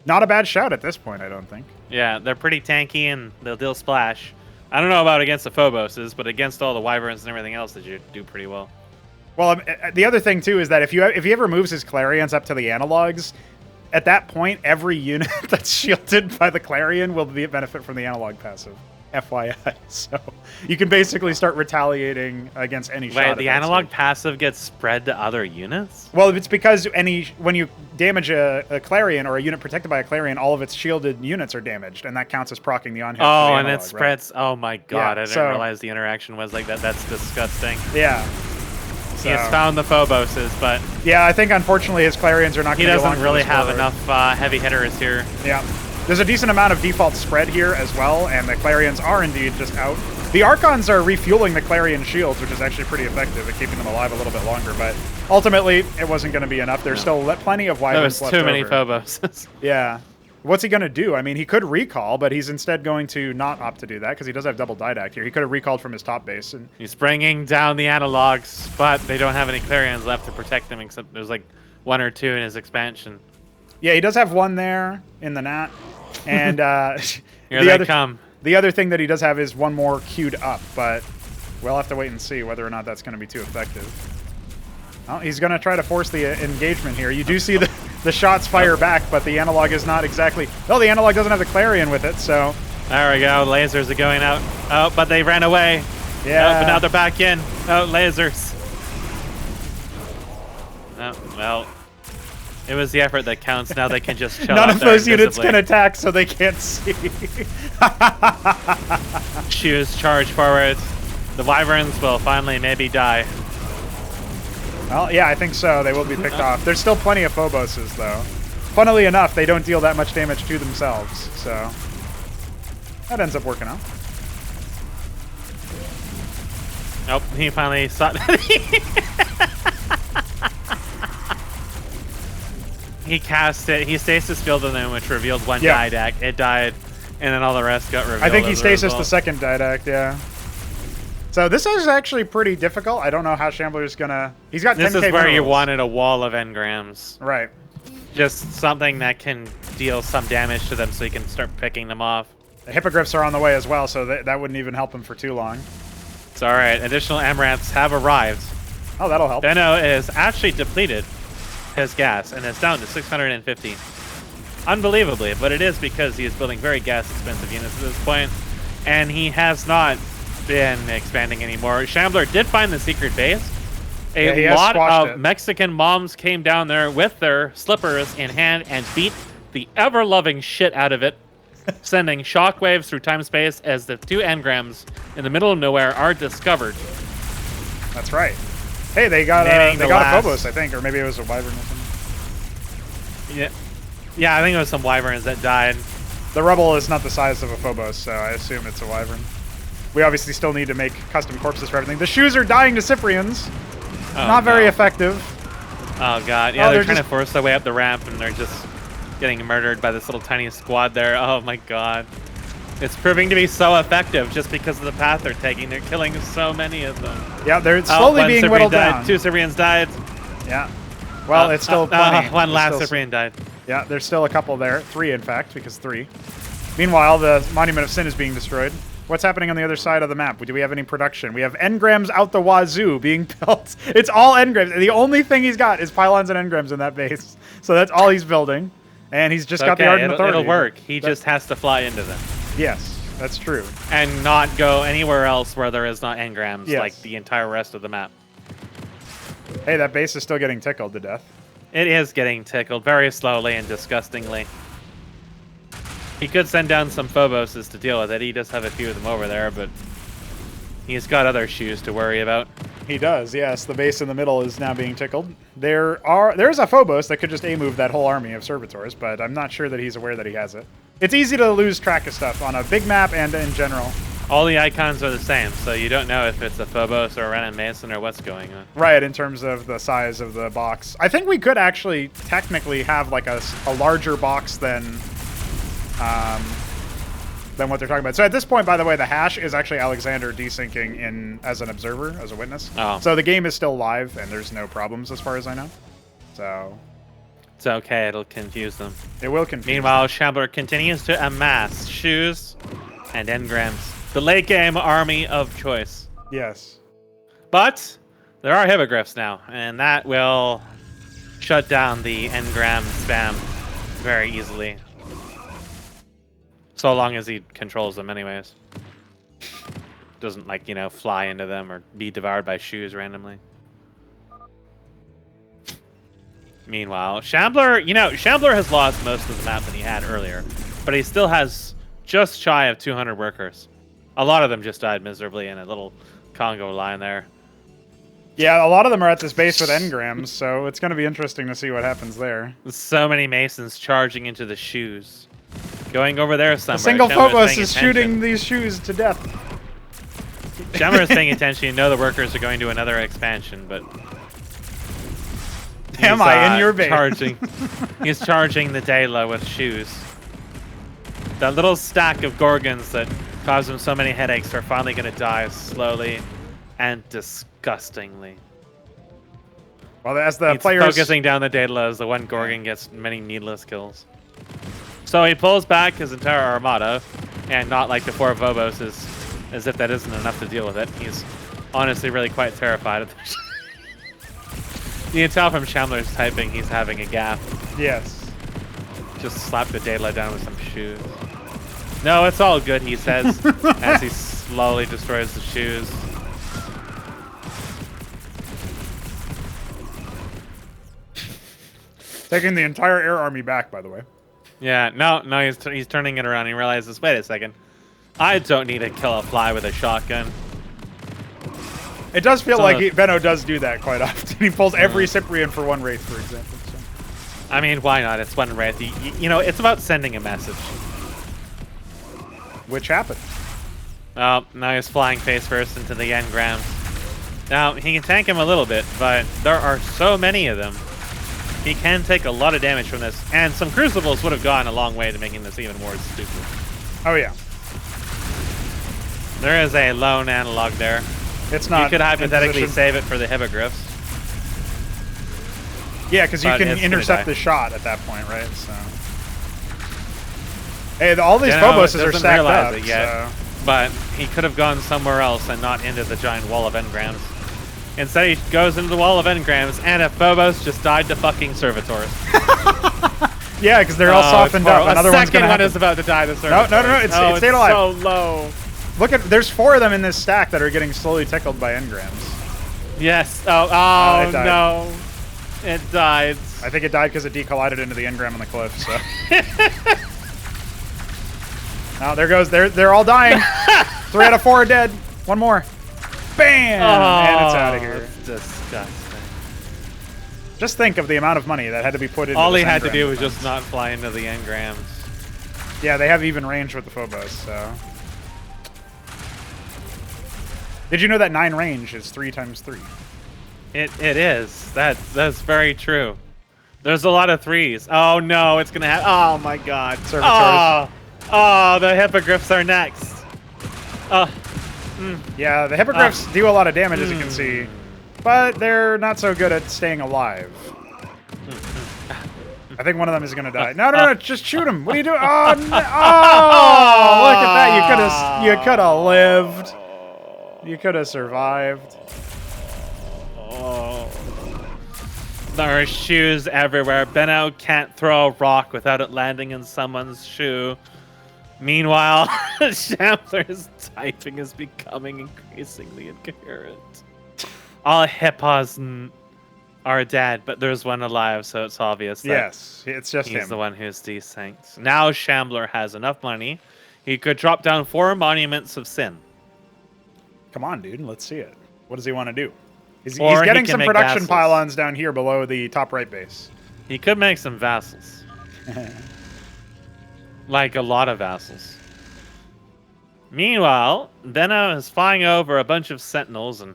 Not a bad shout at this point, I don't think. Yeah, they're pretty tanky and they'll deal splash. I don't know about against the Phoboses, but against all the Wyverns and everything else, they should do pretty well. Well, the other thing too is that if he ever moves his Clarions up to the analogs, at that point, every unit that's shielded by the Clarion will benefit from the analog passive. FYI. So you can basically start retaliating against any shot. Wait, at the that analog stage. passive gets spread to other units? Well, it's because when you damage a Clarion or a unit protected by a Clarion, all of its shielded units are damaged, and that counts as proccing the on-hit. Oh, for the and it analog, spreads. Right? Oh my god, Yeah, I didn't realize the interaction was like that. That's disgusting. Yeah. He has found the Phoboses, but yeah, I think unfortunately his Clarions are not he going to doesn't really have enough heavy hitters here. Yeah. There's a decent amount of default spread here as well, and the Clarions are indeed just out. The Archons are refueling the Clarion shields, which is actually pretty effective at keeping them alive a little bit longer, but ultimately it wasn't going to be enough. There's still plenty of Wyverns There was left too many over. Phoboses. Yeah. What's he going to do? I mean, he could recall, but he's instead going to not opt to do that because he does have double didact here. He could have recalled from his top base. And He's bringing down the analogs, but they don't have any Clarions left to protect them, except there's like 1 or 2 in his expansion. yeah, he does have one there in the Nat. And Here they come. The other thing that he does have is one more queued up, but we'll have to wait and see whether or not that's going to be too effective. Well, he's going to try to force the engagement here. You do see the shots fire back, but the analog is not exactly... Oh, the analog doesn't have the Clarion with it, so... There we go. Lasers are going out. Oh, but they ran away. Yeah. Oh, but now they're back in. Oh, lasers. Oh, well. It was the effort that counts. Now they can just chill None out of there those units invisibly. can attack, so they can't see. Choose charge forward. The Wyverns will finally maybe die. Well, yeah, I think so. They will be picked off. There's still plenty of Phoboses, though. Funnily enough, they don't deal that much damage to themselves, so... that ends up working out. Nope, he finally saw He cast it. He stasis fielded them, which revealed one Yeah. didact. It died, and then all the rest got revealed. I think he as a stasis result. the second didact, yeah. So this is actually pretty difficult. I don't know how Shambler's gonna... He's got 10k This is where you minerals. wanted a wall of engrams. Right. Just something that can deal some damage to them so you can start picking them off. The Hippogriffs are on the way as well, so that wouldn't even help him for too long. It's alright. Additional Amaranths have arrived. Oh, that'll help. Benno is actually depleted his gas and is down to 650. Unbelievably, but it is because he is building very gas-expensive units at this point, and he has not been expanding anymore. Shambler did find the secret base. Yeah, he A has lot squashed of it. Mexican moms came down there with their slippers in hand and beat the ever-loving shit out of it, sending shockwaves through time-space as the 2 engrams in the middle of nowhere are discovered. That's right. Hey, they got Naming a the last- Phobos, I think, or maybe it was a Wyvern or something. Yeah, I think it was some Wyverns that died. The Rebel is not the size of a Phobos, so I assume it's a Wyvern. We obviously still need to make custom corpses for everything. The shoes are dying to Cyprians. Oh, Not very no. effective. Oh god, yeah, Oh, they're they're trying just- to force their way up the ramp and they're just getting murdered by this little tiny squad there. Oh my god. It's proving to be so effective just because of the path they're taking. They're killing so many of them. Yeah, they're slowly one being Cyprian whittled died. down. 2 Cyprians died. Yeah. Well, it's still plenty. One There's last still- Cyprian died. Yeah, there's still a couple there. 3, in fact, because 3. Meanwhile, the Monument of Sin is being destroyed. What's happening on the other side of the map? Do we have any production? We have engrams out the wazoo being built. It's all engrams. The only thing he's got is pylons and engrams in that base. So that's all he's building. And he's just got the Ardent Authority. It'll work. He just has to fly into them. Yes, that's true. And not go anywhere else where there is not engrams, like the entire rest of the map. Hey, that base is still getting tickled to death. It is getting tickled very slowly and disgustingly. He could send down some Phoboses to deal with it. He does have a few of them over there, but he's got other shoes to worry about. He does, yes. The base in the middle is now being tickled. There's a Phobos that could just A-move that whole army of servitors, but I'm not sure that he's aware that he has it. It's easy to lose track of stuff on a big map and in general. All the icons are the same, so you don't know if it's a Phobos or a Renan Mason or what's going on. Right, in terms of the size of the box. I think we could actually technically have like a larger box than what they're talking about. So at this point, by the way, the hash is actually Alexander desyncing in as an observer, as a witness. Oh. So the game is still live, and there's no problems as far as I know. So it's okay, it'll confuse them. It will confuse Meanwhile, Shambler continues to amass shoes and engrams. The late game army of choice. Yes. But there are hippogriffs now, and that will shut down the engram spam very easily. So long as he controls them anyways. Doesn't, like, you know, fly into them or be devoured by shoes randomly. Meanwhile, Shambler, Shambler has lost most of the map than he had earlier, but he still has just shy of 200 workers. A lot of them just died miserably in a little Congo line there. Yeah, a lot of them are at this base with engrams, so it's going to be interesting to see what happens there. So many Masons charging into the shoes. Going over there somewhere. A single Phobos is shooting these shoes to death. Shambler is paying attention. You know the workers are going to another expansion, but... Am I in your base? He's charging the Dela with shoes. That little stack of Gorgons that caused him so many headaches are finally going to die slowly and disgustingly. Well, as the He's players... focusing down the Dela as the one Gorgon gets many needless kills. So he pulls back his entire armada, and not like the 4 Phobos, as if that isn't enough to deal with it. He's honestly really quite terrified of this. You can tell from Shambler's typing he's having a gap. Yes. Just slap the daylight down with some shoes. No, it's all good, he says, as he slowly destroys the shoes. Taking the entire air army back, by the way. Yeah, no, he's turning it around. He realizes, wait a second, I don't need to kill a fly with a shotgun. It does feel like Benno does do that quite often. He pulls every Cyprian for one Wraith, for example. So. I mean, why not? It's one Wraith. You know, it's about sending a message. Which happened. Oh, now he's flying face first into the engrams. Now, he can tank him a little bit, but there are so many of them. He can take a lot of damage from this, and some Crucibles would have gone a long way to making this even more stupid. Oh, yeah. There is a lone analog there. It's not. You could hypothetically save it for the Hippogriffs. Yeah, because you can intercept the shot at that point, right? So. Hey, all these Phoboses are stacked up. It yet, but he could have gone somewhere else and not into the giant wall of engrams. Instead, he goes into the wall of engrams, and a Phobos just died to fucking servitors. Yeah, because they're all softened up. Another one's gonna one is about to die to servitors. No, it's stayed alive. So low. Look at, there's 4 of them in this stack that are getting slowly tickled by engrams. Yes. Oh no. It died. I think it died because it decollided into the engram on the cliff, so. Now there goes, they're all dying. 3 out of 4 are dead. One more. Bam! And it's out of here. That's disgusting. Just think of the amount of money that had to be put into all he had to do was just not fly into the engrams. Yeah, they have even range with the Phobos, so. Did you know that 9 range is 3 times 3? It is. That's very true. There's a lot of 3s. Oh no, it's gonna happen. Oh my god. Servitors. Oh, the Hippogriffs are next. Yeah, the Hippogriffs do a lot of damage, as you can see, but they're not so good at staying alive. I think one of them is gonna die. No, no, no! Just shoot him. What are you doing? Oh, no. Oh! Look at that! You could have lived. You could have survived. Oh. There are shoes everywhere. Benno can't throw a rock without it landing in someone's shoe. Meanwhile, Shambler's typing is becoming increasingly incoherent. All hippos are dead, but there's one alive, so it's obvious that Yes, it's just he's him. the one who's desynced. Now Shambler has enough money. He could drop down 4 monuments of sin. Come on, dude. Let's see it. What does he want to do? He's Or he getting can some make production vassals. pylons down here below the top right base. He could make some vassals. Like a lot of vassals. Meanwhile, Benno is flying over a bunch of sentinels and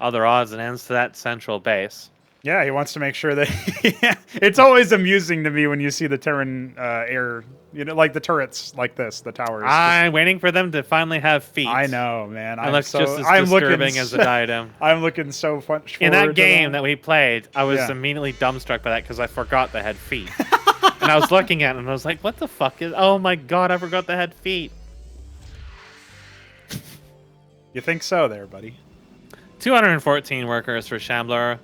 other odds and ends to that central base. Yeah, he wants to make sure that... It's always amusing to me when you see the Terran air... You know, like the turrets like this, the towers. I'm waiting for them to finally have feet. I know, man. It looks just as disturbing as a diadem. I'm looking so fun. In that game that we played, I was Yeah. immediately dumbstruck by that because I forgot they had feet. And I was looking at it and I was like, what the fuck is... Oh my god, I forgot they had feet. You think so there, buddy? 214 workers for Shambler.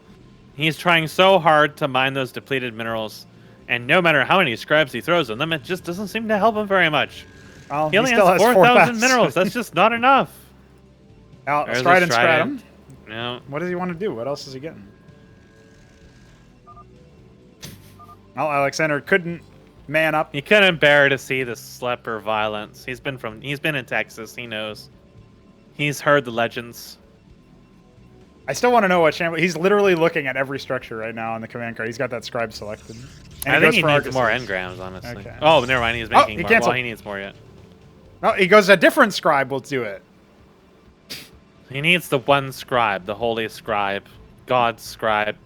He's trying so hard to mine those depleted minerals. And no matter how many scribes he throws on them, it just doesn't seem to help him very much. Well, He only still has has 4,000 minerals. That's just not enough. There's a Stride and stratum. No. What does he want to do? What else is he getting? Well, Alexander couldn't man up. He couldn't bear to see the slepper violence. He's been in Texas. He knows. He's heard the legends. I still want to know what Shambler... He's literally looking at every structure right now on the command card. He's got that scribe selected. And I think he for needs more Argosies. engrams, honestly. Okay. Oh, never mind. He's making he more. canceled. Well, he needs more yet. Oh, he goes a different scribe will do it. He needs the one scribe, the holy scribe, God's scribe.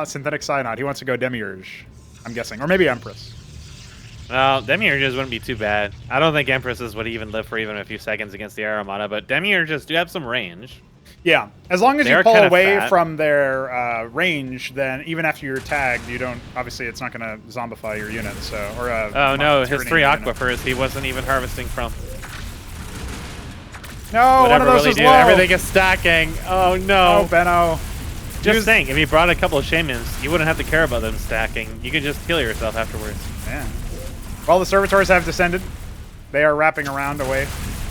Synthetic cyanide. He wants to go Demiurge, I'm guessing. Or maybe Empress. Well, Demiurges wouldn't be too bad. I don't think Empresses would even live for even a few seconds against the Air Armada, but Demiurges do have some range. Yeah, as long as They're you pull kinda away fat. from their range, then even after you're tagged, you don't... Obviously, it's not going to zombify your unit, so... Or Oh no, his 3 unit. aquifers he wasn't even harvesting from. No, one of those really is do. low. Everything is stacking. Oh no. Oh, Benno. Just think, if you brought a couple of shamans, you wouldn't have to care about them stacking. You could just heal yourself afterwards. Yeah. Well, the servitors have descended. They are wrapping around away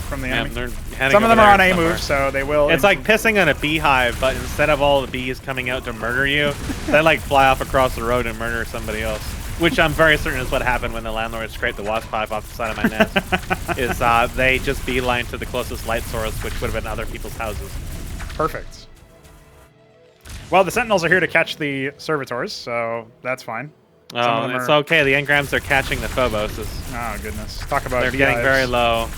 from the enemy. They're heading Some of them over are on there A somewhere. move, so they will... It's like pissing on a beehive, but instead of all the bees coming out to murder you, they like fly off across the road and murder somebody else. Which I'm very certain is what happened when the landlord scraped the wasp hive off the side of my nest. Is they just beeline to the closest light source, which would have been other people's houses. Perfect. Well, the Sentinels are here to catch the servitors, so that's fine. Some Oh, of them it's are- okay. The engrams are catching the phoboses. Oh, goodness. Talk about They're getting very low.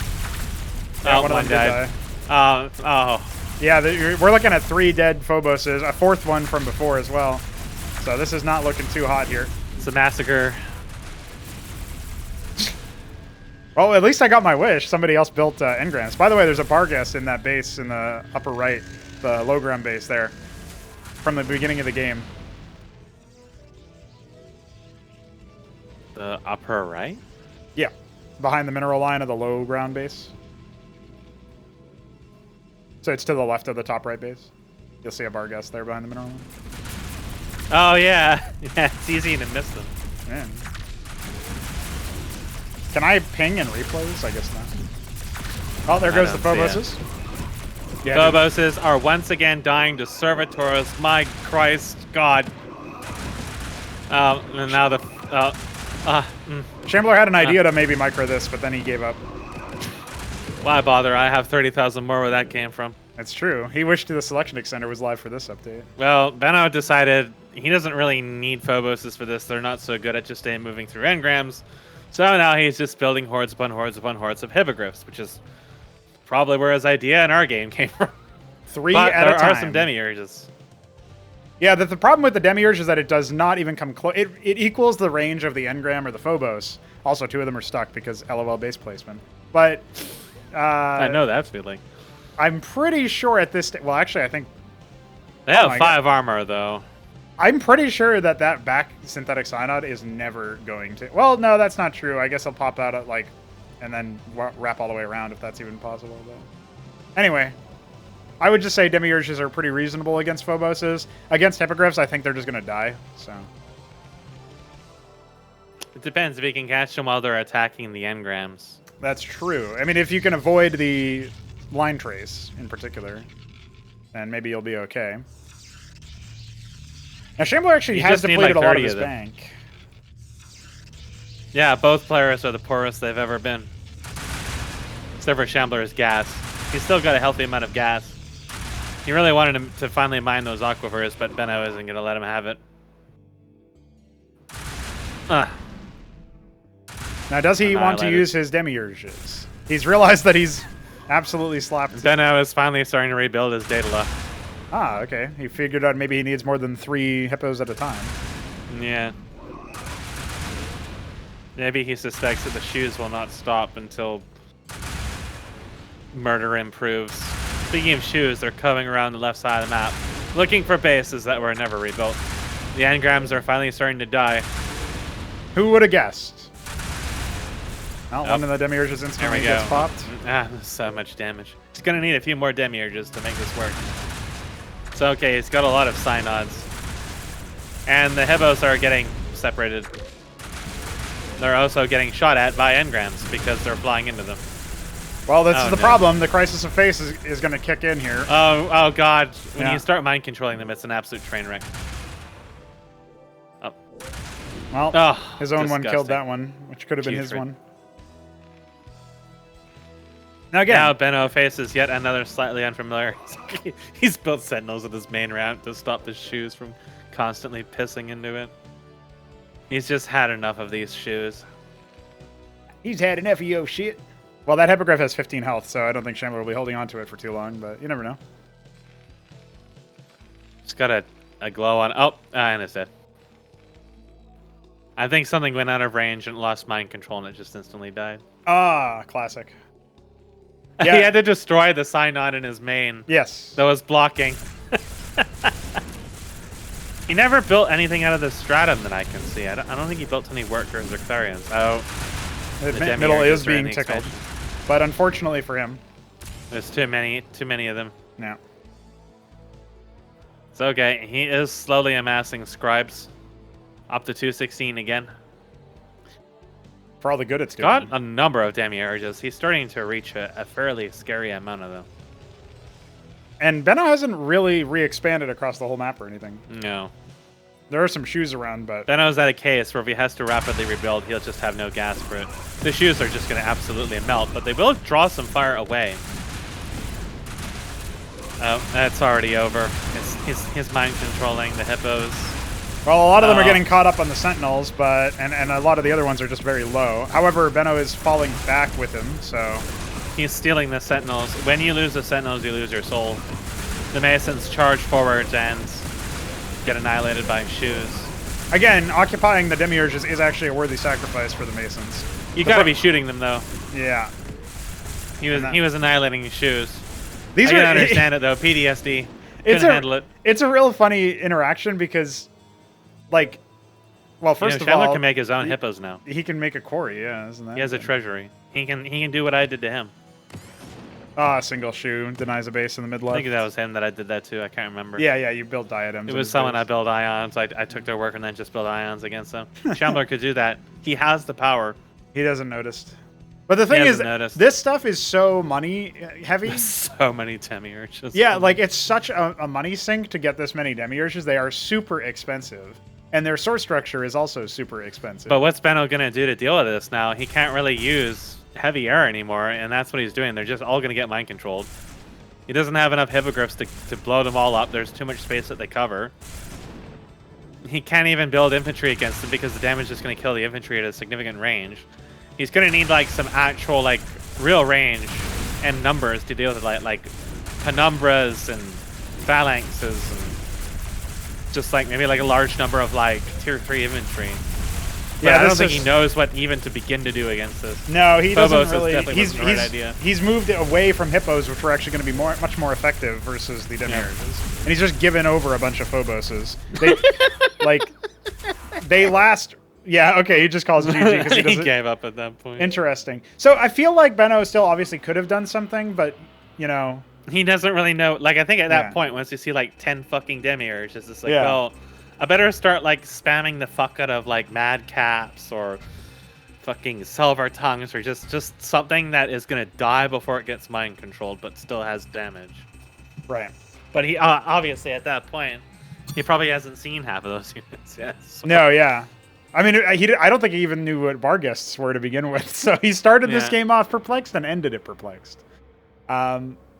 Yeah, Oh, one of one them did died. die. Oh. Yeah, we're looking at 3 dead phoboses, a 4th one from before as well. So this is not looking too hot here. It's a massacre. Well, at least I got my wish. Somebody else built engrams. By the way, there's a Barghest in that base in the upper right, the low ground base there, from the beginning of the game. The upper right? Yeah, behind the mineral line of the low ground base. So it's to the left of the top right base. You'll see a Barghest there behind the mineral line. Oh, yeah. Yeah, it's easy to miss them. Man. Can I ping and replays? I guess not. Oh, there goes the don't see Phoboses. Yeah, Phoboses are once again dying to servitors. My Christ, God. And now the... Shambler had an idea to maybe micro this, but then he gave up. Why bother? I have 30,000 more where that came from. That's true. He wished the selection extender was live for this update. Well, Benno decided he doesn't really need Phoboses for this. They're not so good at just moving through engrams. So now he's just building hordes upon hordes upon hordes of hippogriffs, which is probably where his idea in our game came from. 3 But at there a time. are some demiurges. Yeah, the problem with the Demiurge is that it does not even come close. It equals the range of the engram or the Phobos. Also, 2 of them are stuck because LOL base placement. But I know that feeling. I'm pretty sure at this... well, actually, I think... They have my 5 armor, though. I'm pretty sure that back synthetic cyanide is never going to... Well, no, that's not true. I guess I'll pop out at, like, and then wrap all the way around if that's even possible. But anyway, I would just say Demiurges are pretty reasonable against Phoboses. Against Hippogriffs, I think they're just going to die, so... It depends if you can catch them while they're attacking the engrams. That's true. I mean, if you can avoid the line trace in particular, then maybe you'll be okay. Now, Shambler actually has depleted a lot of his bank. Yeah, both players are the poorest they've ever been. Except for Shambler's gas. He's still got a healthy amount of gas. He really wanted him to finally mine those aquifers, but Benno isn't going to let him have it. Now, does he want to use his Demiurges? He's realized that he's absolutely slapped. Benno is finally starting to rebuild his Daedala. Ah, okay. He figured out maybe he needs more than 3 hippos at a time. Yeah. Maybe he suspects that the shoes will not stop until murder improves. Speaking of shoes, they're coming around the left side of the map, looking for bases that were never rebuilt. The engrams are finally starting to die. Who would have guessed? Well, one of the Demiurges instantly gets popped. So much damage. He's going to need a few more Demiurges to make this work. So, okay, he's got a lot of synods. And the hippos are getting separated. They're also getting shot at by engrams because they're flying into them. Well, this is the problem. The Crisis of Face is going to kick in here. Oh God. When you start mind controlling them, it's an absolute train wreck. Oh. Well, his own one killed that one, which could have been his one. Now again, now Benno faces yet another slightly unfamiliar. He's built sentinels with his main ramp to stop the shoes from constantly pissing into it. He's just had enough of these shoes. He's had enough of your shit. Well, that Hippogriff has 15 health, so I don't think Shambler will be holding on to it for too long, but you never know. It's got a glow on. Oh, and it's dead. I think something went out of range and lost mind control, and it just instantly died. Ah, classic. Yeah. He had to destroy the Synod in his main. Yes. That was blocking. He never built anything out of the stratum that I can see. I don't think he built any workers or Clarions. Oh. The middle is being tickled. But unfortunately for him. There's too many of them. No. It's okay. He is slowly amassing scribes. Up to 216 again. For all the good it's doing. Got a number of Demiurges. He's starting to reach a fairly scary amount of them. And Benno hasn't really re-expanded across the whole map or anything. No. There are some shoes around, but... Benno's at a case where if he has to rapidly rebuild, he'll just have no gas for it. The shoes are just going to absolutely melt, but they will draw some fire away. Oh, that's already over. He's mind controlling the hippos. Well, a lot of them are getting caught up on the sentinels, but and a lot of the other ones are just very low. However, Benno is falling back with him, so... He's stealing the sentinels. When you lose the sentinels, you lose your soul. The masons charge forwards and get annihilated by shoes. Again, occupying the Demiurges is actually a worthy sacrifice for the masons. You gotta be shooting them, though. Yeah. He was annihilating his shoes. I can understand it, though. PTSD. Couldn't handle it. It's a real funny interaction because... Like, well, first of all, Shambler can make his own hippos now. He can make a quarry, yeah, isn't that? He has a treasury. He can do what I did to him. Ah, single shoe denies a base in the mid left. I think that was him that I did that to. I can't remember. Yeah, you built diadems. It was someone I built ions. I took their work and then just built ions against them. Shambler could do that. He has the power. He doesn't notice. But the thing is, this stuff is so money heavy. So many Demiurges. Yeah, like it's such a money sink to get this many Demiurges. They are super expensive. And their source structure is also super expensive. But what's Benno going to do to deal with this now? He can't really use heavy air anymore, and that's what he's doing. They're just all going to get mind controlled. He doesn't have enough hippogriffs to blow them all up. There's too much space that they cover. He can't even build infantry against them because the damage is going to kill the infantry at a significant range. He's going to need like some actual like real range and numbers to deal with like penumbras and phalanxes and just like maybe like a large number of like tier 3 infantry. But Yeah, I don't this think he is- knows what even to begin to do against this. No, he Phobos doesn't really. definitely wasn't the right idea. He's moved away from hippos, which were actually going to be much more effective versus the demiurges, and he's just given over a bunch of phoboses. They like they last. Yeah, okay, he just calls it GG because he He doesn't. gave up at that point. Interesting. So I feel like Benno still obviously could have done something, but you know, He doesn't really know. Like, I think at that Yeah. point, once you see like 10 fucking demiurges, it's just like, Yeah. well, I better start like spamming the fuck out of like mad caps or fucking silver tongues or just something that is gonna die before it gets mind controlled, but still has damage. right? But he obviously at that point, he probably hasn't seen half of those units yet. So. No, yeah. I mean, I don't think he even knew what Barghests were to begin with. So he started this Yeah. game off perplexed and ended it perplexed.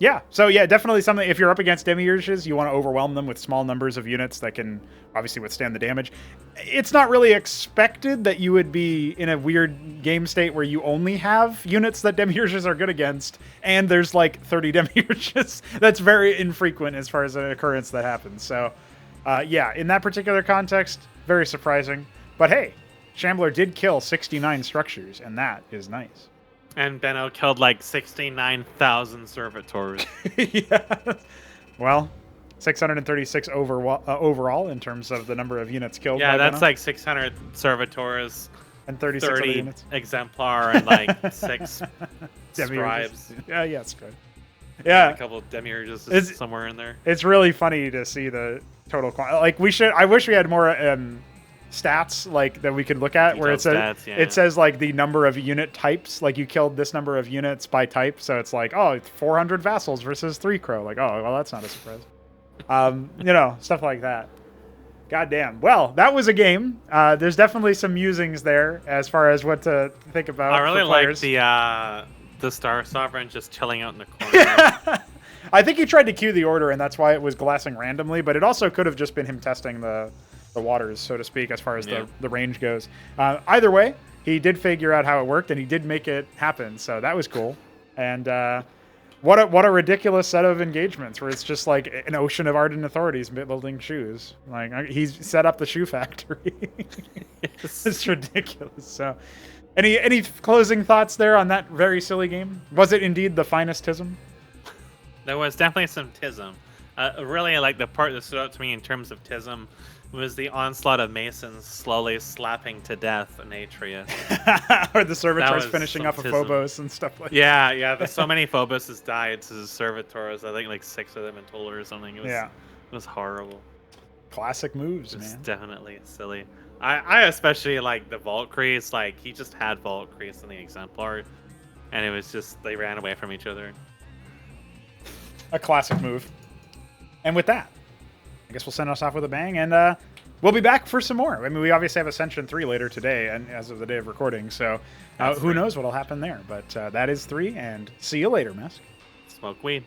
Yeah, so yeah, definitely something. If you're up against demiurges, you want to overwhelm them with small numbers of units that can obviously withstand the damage. It's not really expected that you would be in a weird game state where you only have units that demiurges are good against, and there's like 30 demiurges. That's very infrequent as far as an occurrence that happens. So, yeah, in that particular context, very surprising. But hey, Shambler did kill 69 structures, and that is nice. And Benno killed like 69,000 servitors. Yeah. Well, 636 overall in terms of the number of units killed. Yeah, by that's Benno, like 600 servitors, and 36 other 30 units. exemplar, and like 6 Demiurges. scribes. Yeah, yeah, scribe. A Yeah, couple of demiurges It's- somewhere in there. it's really funny to see the total. Like I wish we had more stats like that we could look at where it says Detailed stats, yeah. it says like the number of unit types. Like you killed this number of units by type, so it's like, oh, it's 400 vassals versus 3 crow. Like, oh, well, that's not a surprise. You know, stuff like that. Goddamn. Well, that was a game. There's definitely some musings there as far as what to think about. I really for like players. the Star Sovereign just chilling out in the corner. I think he tried to cue the order, and that's why it was glassing randomly. But it also could have just been him testing the waters, so to speak, as far as Yeah. the range goes. Either way, he did figure out how it worked, and he did make it happen. So that was cool. And what a ridiculous set of engagements where it's just like an ocean of ardent authorities building shoes. Like he's set up the shoe factory. It's ridiculous. So, any closing thoughts there on that very silly game? Was it indeed the finest tism? There was definitely some tism. Really, like the part that stood out to me in terms of tism was the onslaught of Masons slowly slapping to death an Atreus. Or the servitors was finishing some up a tism. Phobos and stuff like that. Yeah. There's so many Phobos died to the servitors. I think like 6 of them in total or something. It was horrible. Classic moves, It's man. definitely silly. I especially like the Vault Crease. Like he just had Vault Crease in the Exemplar, and it was just they ran away from each other. A classic move. And with that, I guess we'll send us off with a bang, and we'll be back for some more. I mean, we obviously have Ascension 3 later today, and as of the day of recording, so That's who right. knows what'll happen there. But that is 3, and see you later, Mask. Smoke weed.